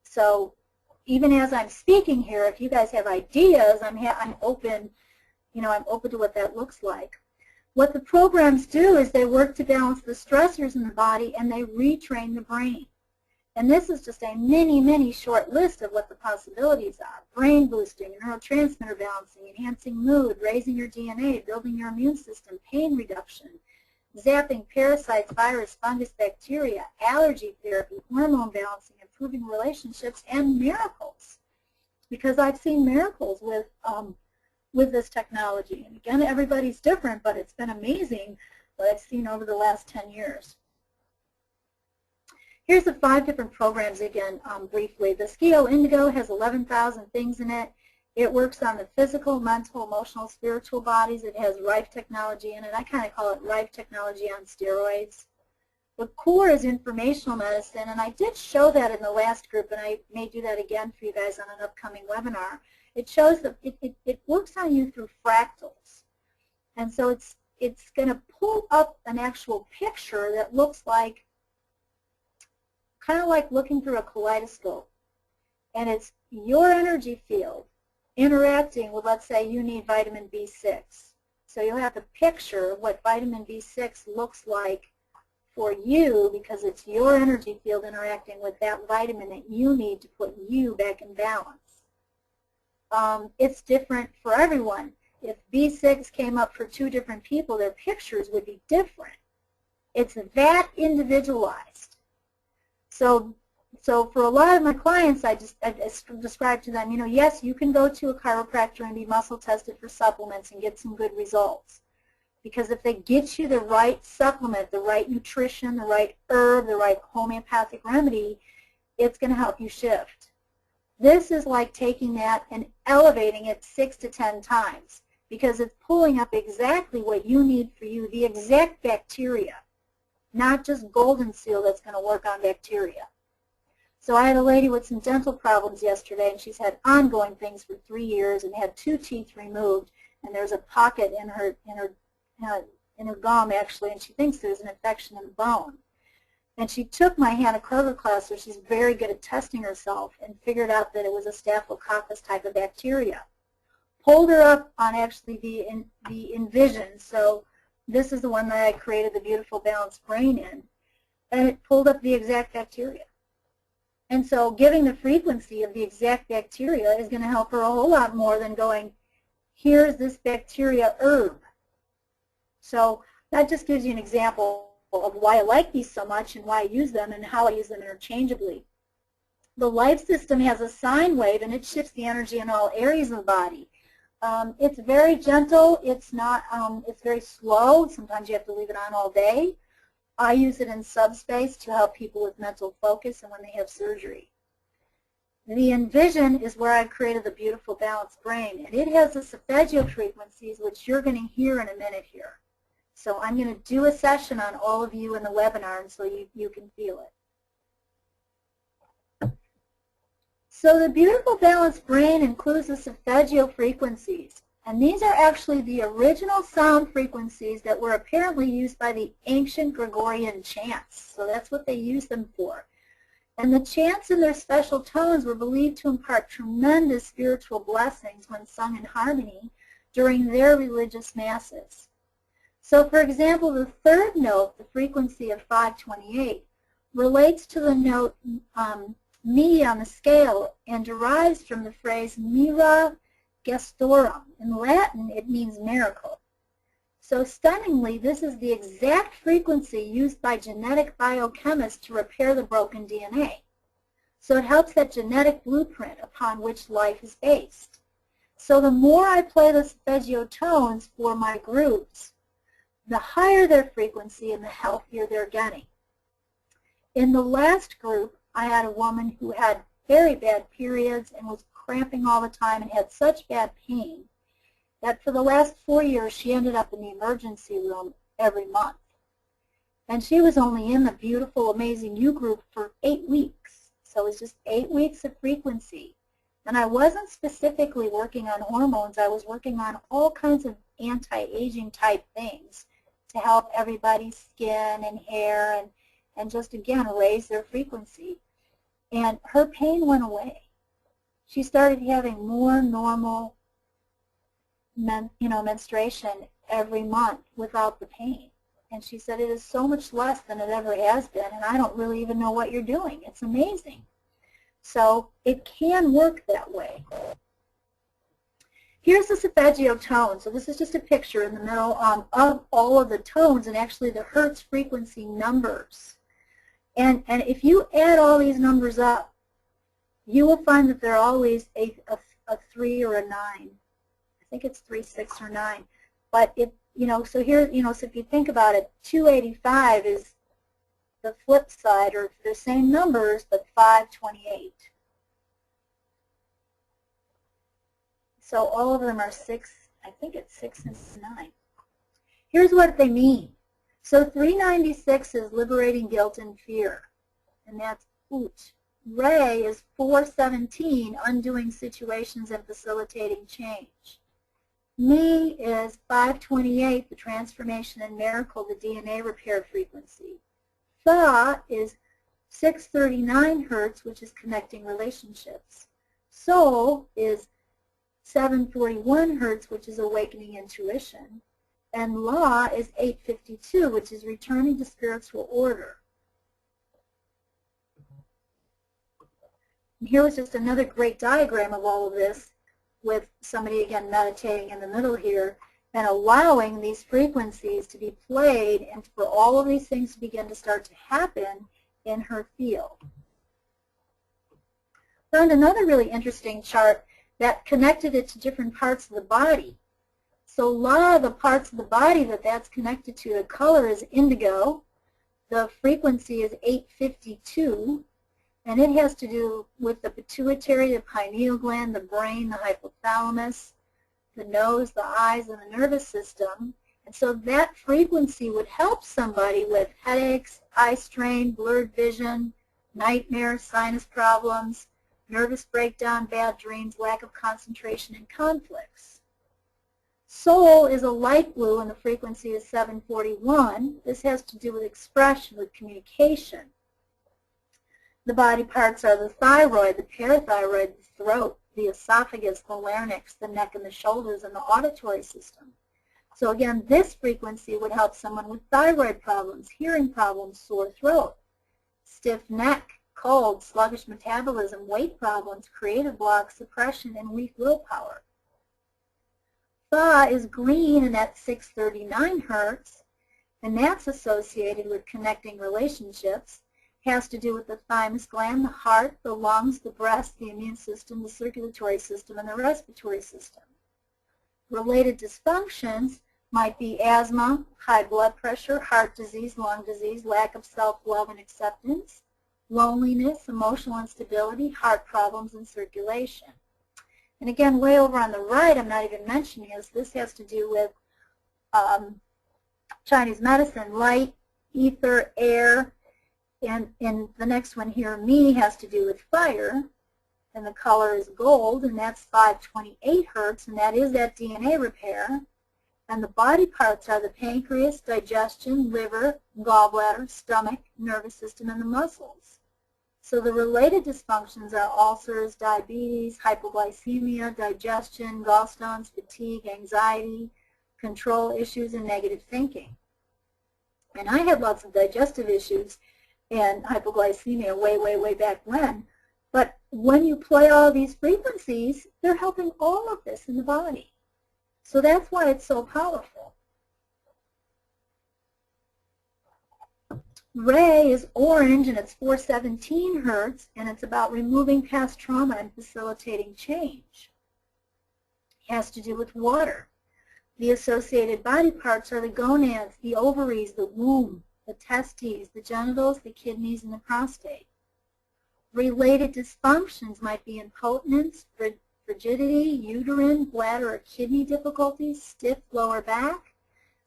[SPEAKER 2] So even as I'm speaking here, if you guys have ideas, I'm open, I'm open to what that looks like. What the programs do is they work to balance the stressors in the body and they retrain the brain. And this is just a mini short list of what the possibilities are. Brain boosting, neurotransmitter balancing, enhancing mood, raising your DNA, building your immune system, pain reduction, zapping parasites, virus, fungus, bacteria, allergy therapy, hormone balancing, improving relationships, and miracles. Because I've seen miracles with this technology. And again, everybody's different, but it's been amazing what I've seen over the last 10 years. Here's the 5 different programs again, briefly. The Skio Indigo has 11,000 things in it. It works on the physical, mental, emotional, spiritual bodies. It has Rife technology in it. I kind of call it Rife technology on steroids. The core is informational medicine, and I did show that in the last group, and I may do that again for you guys on an upcoming webinar. It shows that it works on you through fractals. And so it's going to pull up an actual picture that looks like, kind of like looking through a kaleidoscope. And it's your energy field interacting with, let's say you need vitamin B6. So you'll have to picture what vitamin B6 looks like for you because it's your energy field interacting with that vitamin that you need to put you back in balance. It's different for everyone. If B6 came up for 2 different people, their pictures would be different. It's that individualized. So for a lot of my clients, I describe to them, yes, you can go to a chiropractor and be muscle tested for supplements and get some good results. Because if they get you the right supplement, the right nutrition, the right herb, the right homeopathic remedy, it's going to help you shift. This is like taking that and elevating it 6 to 10 times because it's pulling up exactly what you need for you, the exact bacteria, not just golden seal that's going to work on bacteria. So I had a lady with some dental problems yesterday, and she's had ongoing things for 3 years and had 2 teeth removed, and there's a pocket in her gum actually, and she thinks there's an infection in the bone. And she took my Hannah Kroger class, so she's very good at testing herself, and figured out that it was a Staphylococcus type of bacteria. Pulled her up on actually the Envision, so this is the one that I created the beautiful balanced brain in, and it pulled up the exact bacteria. And so giving the frequency of the exact bacteria is going to help her a whole lot more than going, here's this bacteria herb. So that just gives you an example of why I like these so much and why I use them and how I use them interchangeably. The life system has a sine wave, and it shifts the energy in all areas of the body. It's very gentle. It's not. It's very slow. Sometimes you have to leave it on all day. I use it in subspace to help people with mental focus and when they have surgery. The Envision is where I created the beautiful balanced brain, and it has the Solfeggio frequencies, which you're going to hear in a minute here. So I'm going to do a session on all of you in the webinar, and so you can feel it. So the beautiful balanced brain includes the Solfeggio frequencies, and these are actually the original sound frequencies that were apparently used by the ancient Gregorian chants. So that's what they used them for. And the chants in their special tones were believed to impart tremendous spiritual blessings when sung in harmony during their religious masses. So for example, the third note, the frequency of 528, relates to the note Mi on the scale and derives from the phrase Mira Gestorum. In Latin, it means miracle. So stunningly, this is the exact frequency used by genetic biochemists to repair the broken DNA. So it helps that genetic blueprint upon which life is based. So the more I play the Solfeggio tones for my groups, the higher their frequency and the healthier they're getting. In the last group, I had a woman who had very bad periods and was cramping all the time and had such bad pain that for the last 4 years she ended up in the emergency room every month. And she was only in the beautiful, amazing U group for 8 weeks. So it was just 8 weeks of frequency. And I wasn't specifically working on hormones. I was working on all kinds of anti-aging type things to help everybody's skin and hair and just, again, raise their frequency. And her pain went away. She started having more normal menstruation every month without the pain. And she said, it is so much less than it ever has been, and I don't really even know what you're doing. It's amazing. So it can work that way. Here's the Solfeggio tone. So this is just a picture in the middle of all of the tones and actually the Hertz frequency numbers. And if you add all these numbers up, you will find that they're always a 3 or a 9. I think it's 3, 6, or 9. But so here, so if you think about it, 285 is the flip side, or the same numbers, but 528. So all of them are 6, I think it's 6 and 9. Here's what they mean. So 396 is liberating guilt and fear, and that's Ut. Re is 417, undoing situations and facilitating change. Mi is 528, the transformation and miracle, the DNA repair frequency. Fa is 639 Hertz, which is connecting relationships. Sol is 741 Hertz, which is awakening intuition. And La is 852, which is returning to spiritual order. And here was just another great diagram of all of this, with somebody, again, meditating in the middle here and allowing these frequencies to be played and for all of these things to begin to start to happen in her field. Found another really interesting chart that connected it to different parts of the body. So La, the parts of the body that's connected to, the color is indigo, the frequency is 852, and it has to do with the pituitary, the pineal gland, the brain, the hypothalamus, the nose, the eyes, and the nervous system. And so that frequency would help somebody with headaches, eye strain, blurred vision, nightmares, sinus problems, nervous breakdown, bad dreams, lack of concentration, and conflicts. Soul is a light blue, and the frequency is 741. This has to do with expression, with communication. The body parts are the thyroid, the parathyroid, the throat, the esophagus, the larynx, the neck and the shoulders, and the auditory system. So again, this frequency would help someone with thyroid problems, hearing problems, sore throat, stiff neck, cold, sluggish metabolism, weight problems, creative blocks, suppression, and weak willpower. Fa is green, and that's 639 Hertz, and that's associated with connecting relationships. Has to do with the thymus gland, the heart, the lungs, the breast, the immune system, the circulatory system, and the respiratory system. Related dysfunctions might be asthma, high blood pressure, heart disease, lung disease, lack of self-love and acceptance, loneliness, emotional instability, heart problems, and circulation. And again, way over on the right, I'm not even mentioning this has to do with Chinese medicine, light, ether, air, and the next one here, me, has to do with fire, and the color is gold, and that's 528 hertz, and that is that DNA repair. And the body parts are the pancreas, digestion, liver, gallbladder, stomach, nervous system, and the muscles. So the related dysfunctions are ulcers, diabetes, hypoglycemia, digestion, gallstones, fatigue, anxiety, control issues, and negative thinking. And I had lots of digestive issues and hypoglycemia way back when. But when you play all these frequencies, they're helping all of this in the body. So that's why it's so powerful. Ray is orange, and it's 417 hertz, and it's about removing past trauma and facilitating change. It has to do with water. The associated body parts are the gonads, the ovaries, the womb, the testes, the genitals, the kidneys, and the prostate. Related dysfunctions might be incontinence, frigidity, uterine, bladder, or kidney difficulties, stiff lower back,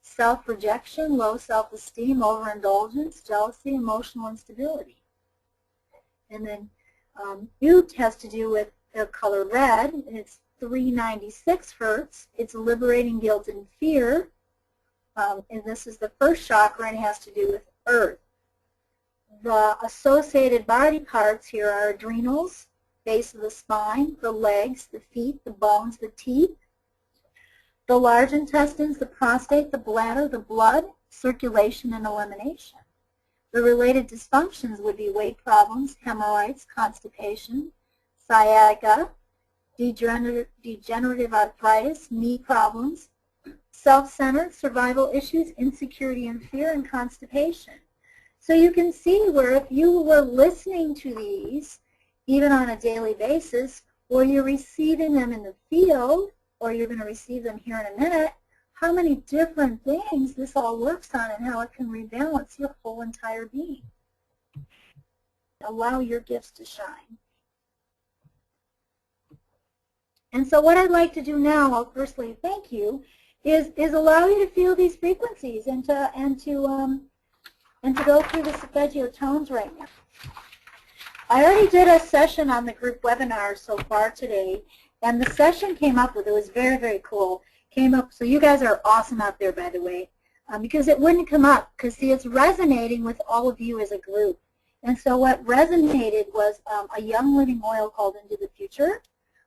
[SPEAKER 2] self-rejection, low self-esteem, overindulgence, jealousy, emotional instability. And then Ute has to do with the color red, and it's 396 hertz. It's liberating guilt and fear, and this is the first chakra, and it has to do with earth. The associated body parts here are adrenals, base of the spine, the legs, the feet, the bones, the teeth, the large intestines, the prostate, the bladder, the blood, circulation, and elimination. The related dysfunctions would be weight problems, hemorrhoids, constipation, sciatica, degenerative arthritis, knee problems, self-centered, survival issues, insecurity and fear, and constipation. So you can see where if you were listening to these, even on a daily basis, or you're receiving them in the field, or you're going to receive them here in a minute, how many different things this all works on and how it can rebalance your whole entire being. Allow your gifts to shine. And so what I'd like to do now, I'll firstly thank you, is allow you to feel these frequencies and to go through the Solfeggio tones right now. I already did a session on the group webinar so far today, and the session came up with, it was very cool, came up, so you guys are awesome out there, by the way, because it wouldn't come up, because see, it's resonating with all of you as a group. And so what resonated was a young living oil called Into the Future,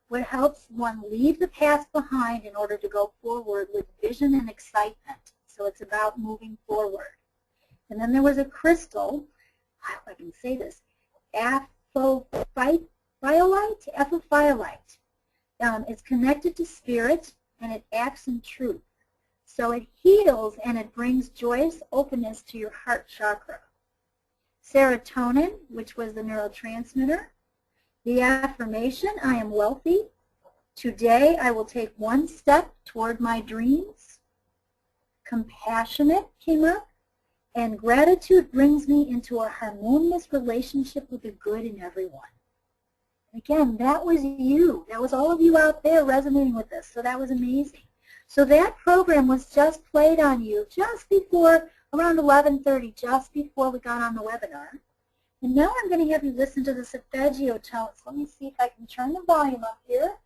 [SPEAKER 2] what helps one leave the past behind in order to go forward with vision and excitement. So it's about moving forward. And then there was a crystal, I hope I can say this, apophyolite. It's connected to spirit, and it acts in truth. So it heals, and it brings joyous openness to your heart chakra. Serotonin, which was the neurotransmitter. The affirmation, I am wealthy. Today I will take one step toward my dreams. Compassionate came up. And gratitude brings me into a harmonious relationship with the good in everyone. Again, that was you. That was all of you out there resonating with this. So that was amazing. So that program was just played on you just before, around 11:30, just before we got on the webinar. And now I'm going to have you listen to the Solfeggio tones. Let me see if I can turn the volume up here.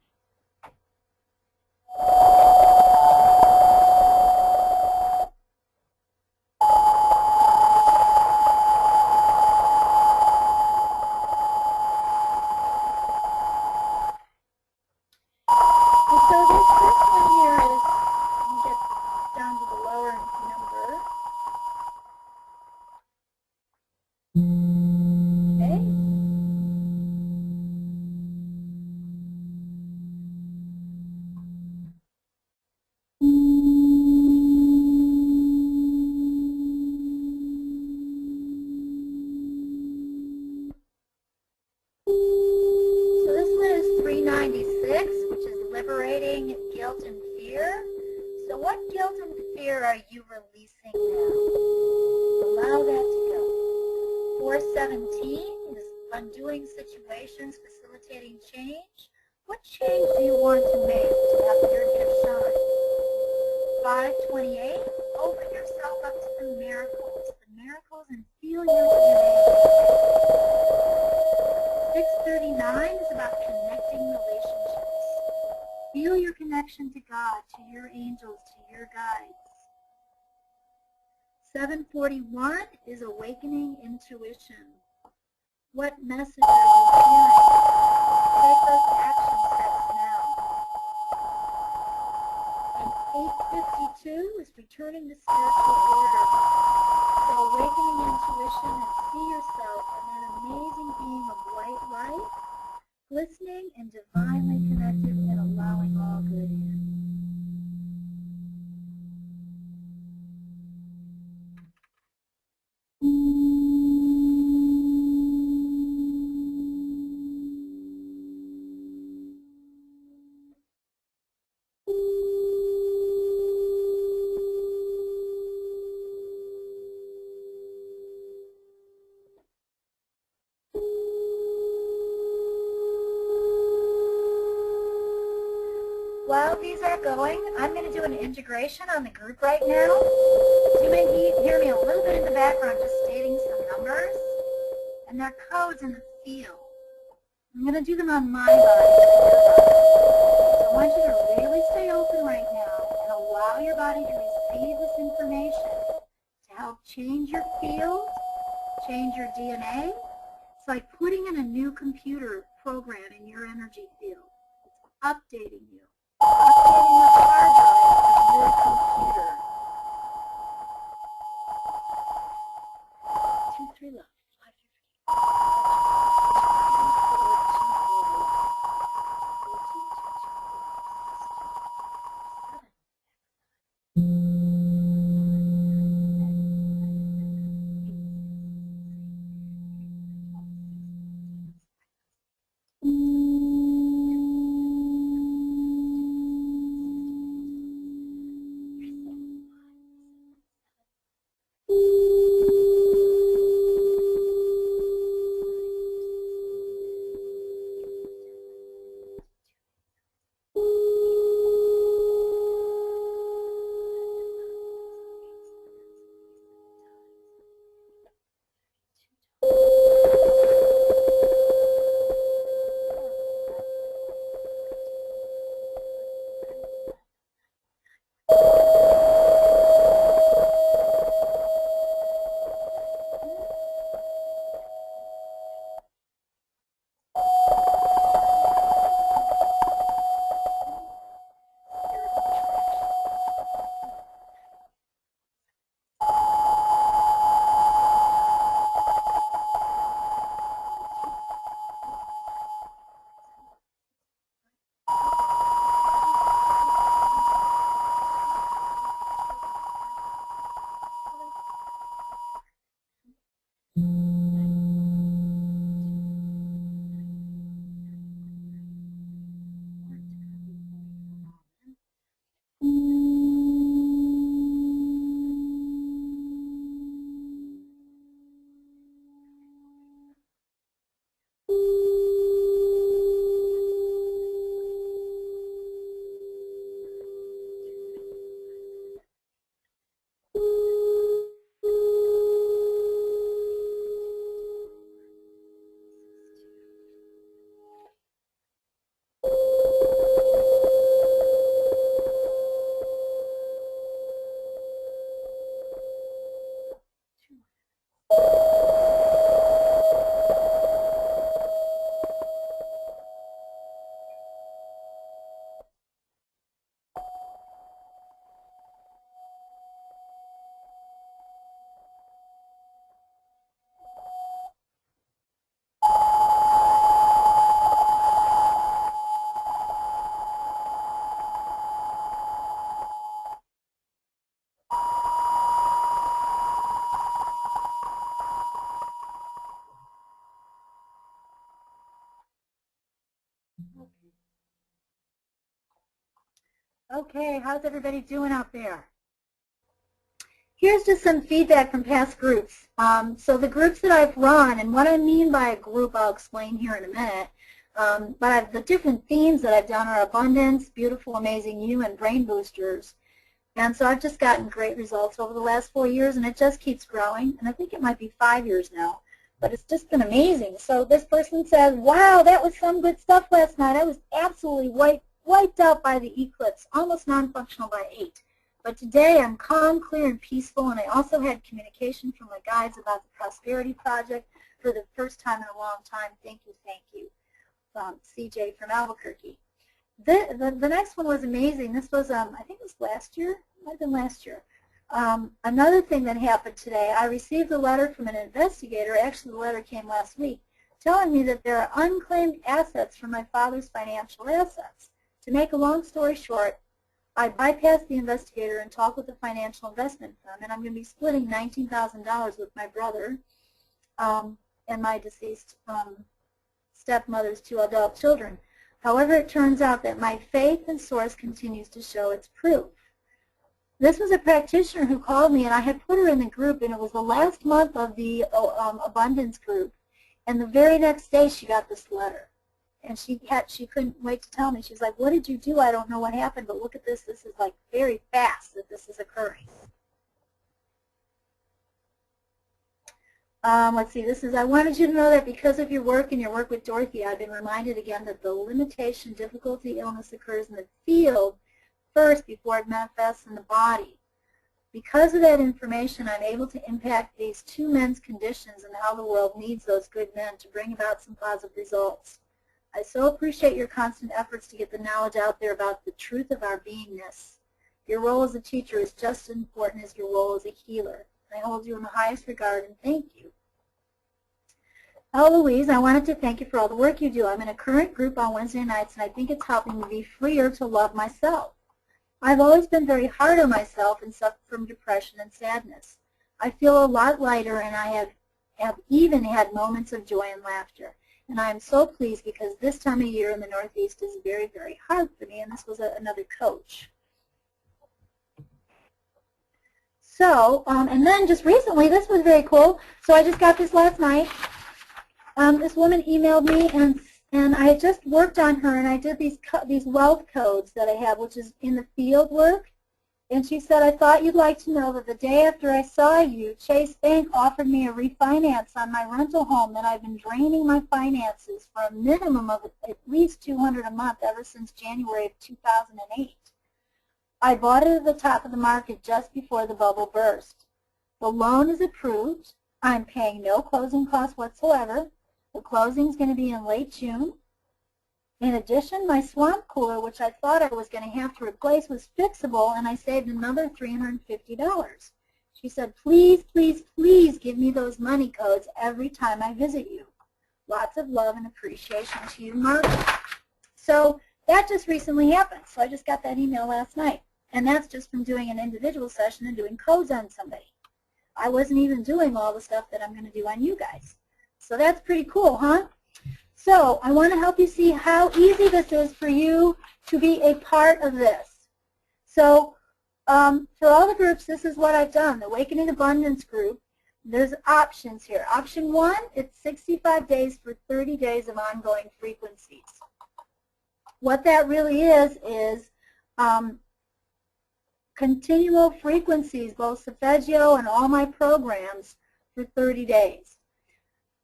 [SPEAKER 2] Guilt and fear. So what guilt and fear are you releasing now? Allow that to go. 417 is undoing situations, facilitating change. What change do you want to make to have your gift shine? 528, open yourself up to the miracles, and feel your DNA. 639 is about connecting relationships. Feel your connection to God, to your angels, to your guides. 741 is awakening intuition. What message are you hearing? Take those action steps now. And 852 is returning to spiritual order. So awakening intuition and see yourself in that amazing being of white light, glistening and divinely connected and allowing all good in. While these are going, I'm going to do an integration on the group right now. You may hear me a little bit in the background just stating some numbers, and they're codes in the field. I'm going to do them on my body. So I want you to really stay open right now and allow your body to receive this information to help change your field, change your DNA. It's like putting in a new computer program in your energy field. It's updating you. Updating the hard drive of your computer. 2, 3 left. 5, 6, 5, 4, 3, 2, 1. Okay, how's everybody doing out there? Here's just some feedback from past groups. So the groups that I've run, and what I mean by a group I'll explain here in a minute, but the different themes that I've done are abundance, beautiful, amazing you, and brain boosters. And so I've just gotten great results over the last 4 years, and it just keeps growing. And I think it might be 5 years now, but it's just been amazing. So this person says, wow, that was some good stuff last night. I was absolutely wiped out by the eclipse, almost non-functional by 8. But today I'm calm, clear, and peaceful, and I also had communication from my guides about the Prosperity Project for the first time in a long time. Thank you, thank you. CJ from Albuquerque. The next one was amazing. This was, I think it was last year. It might have been last year. Another thing that happened today, I received a letter from an investigator. Actually, the letter came last week, telling me that there are unclaimed assets from my father's financial assets. To make a long story short, I bypassed the investigator and talked with the financial investment firm, and I'm going to be splitting $19,000 with my brother and my deceased stepmother's 2 adult children. However, it turns out that my faith in Source continues to show its proof. This was a practitioner who called me, and I had put her in the group, and it was the last month of the abundance group, and the very next day she got this letter. And she couldn't wait to tell me. She's like, what did you do? I don't know what happened, but look at this. This is like very fast that this is occurring. Let's see, this is, I wanted you to know that because of your work and your work with Dorothy, I've been reminded again that the limitation, difficulty, illness occurs in the field first before it manifests in the body. Because of that information, I'm able to impact these 2 men's conditions and how the world needs those good men to bring about some positive results. I so appreciate your constant efforts to get the knowledge out there about the truth of our beingness. Your role as a teacher is just as important as your role as a healer. I hold you in the highest regard, and thank you. Hello, Louise. I wanted to thank you for all the work you do. I'm in a current group on Wednesday nights, and I think it's helping me be freer to love myself. I've always been very hard on myself and suffered from depression and sadness. I feel a lot lighter, and I have even had moments of joy and laughter. And I am so pleased because this time of year in the Northeast is very, very hard for me, and this was another coach. So, and then just recently, this was very cool. So I just got this last night. This woman emailed me, and I had just worked on her, and I did these wealth codes that I have, which is in the field work. And she said, I thought you'd like to know that the day after I saw you, Chase Bank offered me a refinance on my rental home that I've been draining my finances for a minimum of at least $200 a month ever since January of 2008. I bought it at the top of the market just before the bubble burst. The loan is approved. I'm paying no closing costs whatsoever. The closing is going to be in late June. In addition, my swamp cooler, which I thought I was going to have to replace, was fixable, and I saved another $350. She said, please, please, please give me those money codes every time I visit you. Lots of love and appreciation to you, Margaret. So that just recently happened. So I just got that email last night. And that's just from doing an individual session and doing codes on somebody. I wasn't even doing all the stuff that I'm going to do on you guys. So that's pretty cool, huh? So I want to help you see how easy this is for you to be a part of this. So for all the groups, this is what I've done. The Awakening Abundance group, there's options here. Option 1, it's 65 days for 30 days of ongoing frequencies. What that really is continual frequencies, both Solfeggio and all my programs, for 30 days.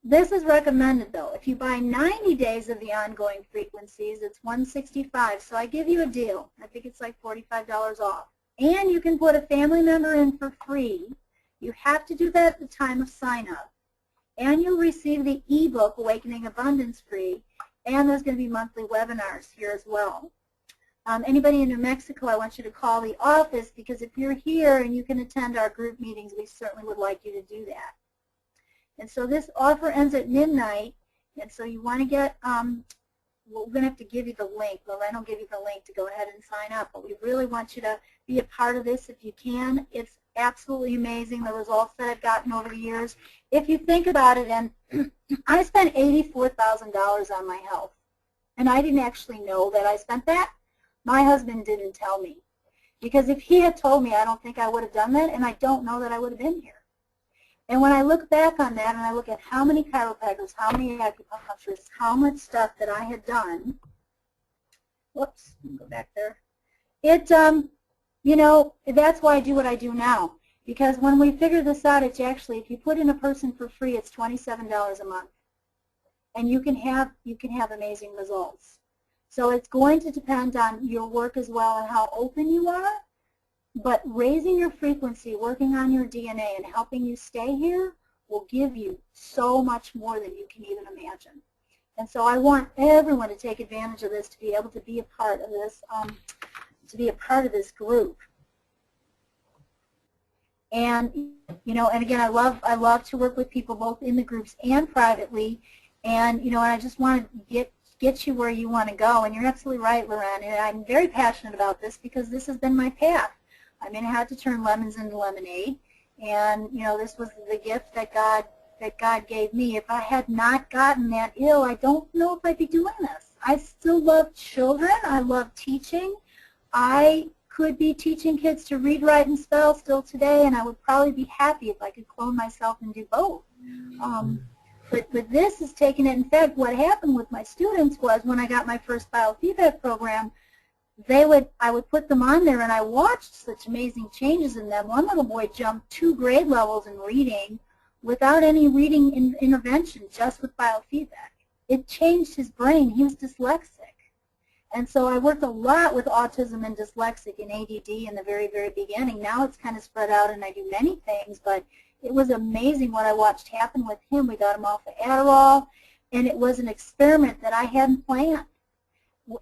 [SPEAKER 2] This is recommended, though. If you buy 90 days of the ongoing frequencies, it's $165. So I give you a deal. I think it's like $45 off. And you can put a family member in for free. You have to do that at the time of sign-up. And you'll receive the ebook, Awakening Abundance, free. And there's going to be monthly webinars here as well. Anybody in New Mexico, I want you to call the office, because if you're here and you can attend our group meetings, we certainly would like you to do that. And so this offer ends at midnight, and so you want to get, we're going to have to give you the link. Lorraine will give you the link to go ahead and sign up, but we really want you to be a part of this if you can. It's absolutely amazing, the results that I've gotten over the years. If you think about it, and I spent $84,000 on my health, and I didn't actually know that I spent that. My husband didn't tell me. Because if he had told me, I don't think I would have done that, and I don't know that I would have been here. And when I look back on that and I look at how many chiropractors, how many acupuncturists, how much stuff that I had done, whoops, let me go back there. It, you know, that's why I do what I do now. Because when we figure this out, it's actually, if you put in a person for free, it's $27 a month. And you can have amazing results. So it's going to depend on your work as well and how open you are. But raising your frequency, working on your DNA, and helping you stay here will give you so much more than you can even imagine. And so I want everyone to take advantage of this, to be able to be a part of this, group. And you know, and again, I love to work with people both in the groups and privately. And you know, and I just want to get you where you want to go. And you're absolutely right, Loren. And I'm very passionate about this because this has been my path. I mean, I had to turn lemons into lemonade, and you know, this was the gift that God gave me. If I had not gotten that ill, I don't know if I'd be doing this. I still love children. I love teaching. I could be teaching kids to read, write, and spell still today, and I would probably be happy if I could clone myself and do both. But this is taking it. In fact, what happened with my students was when I got my first biofeedback program, I would put them on there, and I watched such amazing changes in them. One little boy jumped 2 grade levels in reading without any reading intervention, just with biofeedback. It changed his brain. He was dyslexic. And so I worked a lot with autism and dyslexic and ADD in the very, very beginning. Now it's kind of spread out, and I do many things, but it was amazing what I watched happen with him. We got him off of Adderall, and it was an experiment that I hadn't planned.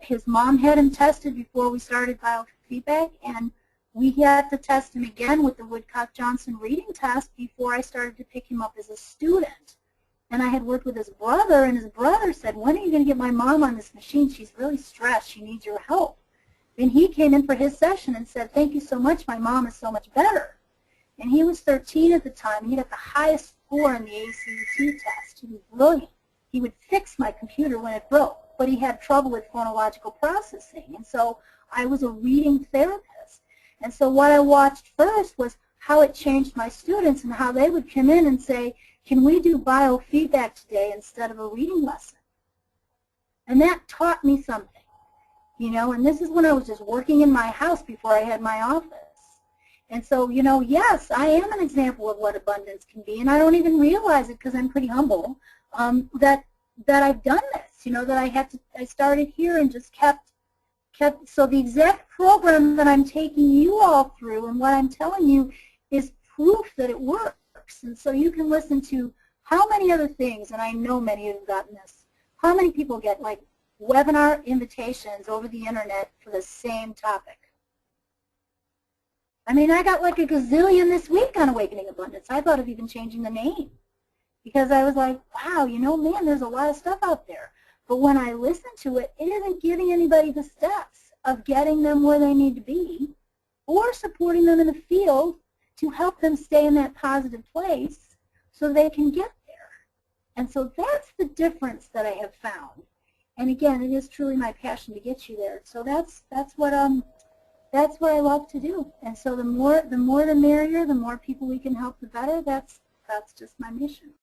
[SPEAKER 2] His mom had him tested before we started biofeedback, and we had to test him again with the Woodcock-Johnson reading test before I started to pick him up as a student. And I had worked with his brother, and his brother said, when are you going to get my mom on this machine? She's really stressed. She needs your help. And he came in for his session and said, thank you so much. My mom is so much better. And he was 13 at the time, and he got the highest score in the ACT test. He was brilliant. He would fix my computer when it broke, but he had trouble with phonological processing. And so I was a reading therapist. And so what I watched first was how it changed my students and how they would come in and say, can we do biofeedback today instead of a reading lesson? And that taught me something, you know, and this is when I was just working in my house before I had my office. And so, you know, yes, I am an example of what abundance can be, and I don't even realize it because I'm pretty humble, that I've done this, you know, that I started here and just kept, so the exact program that I'm taking you all through and what I'm telling you is proof that it works. And so you can listen to how many other things, and I know many of you have gotten this, how many people get like webinar invitations over the internet for the same topic. I mean, I got like a gazillion this week on Awakening Abundance. I thought of even changing the name because I was like, wow, you know, man, there's a lot of stuff out there. But when I listen to it, it isn't giving anybody the steps of getting them where they need to be or supporting them in the field to help them stay in that positive place so they can get there. And so that's the difference that I have found. And again, it is truly my passion to get you there. So that's what I love to do. And so the more the merrier, the more people we can help, the better. That's just my mission.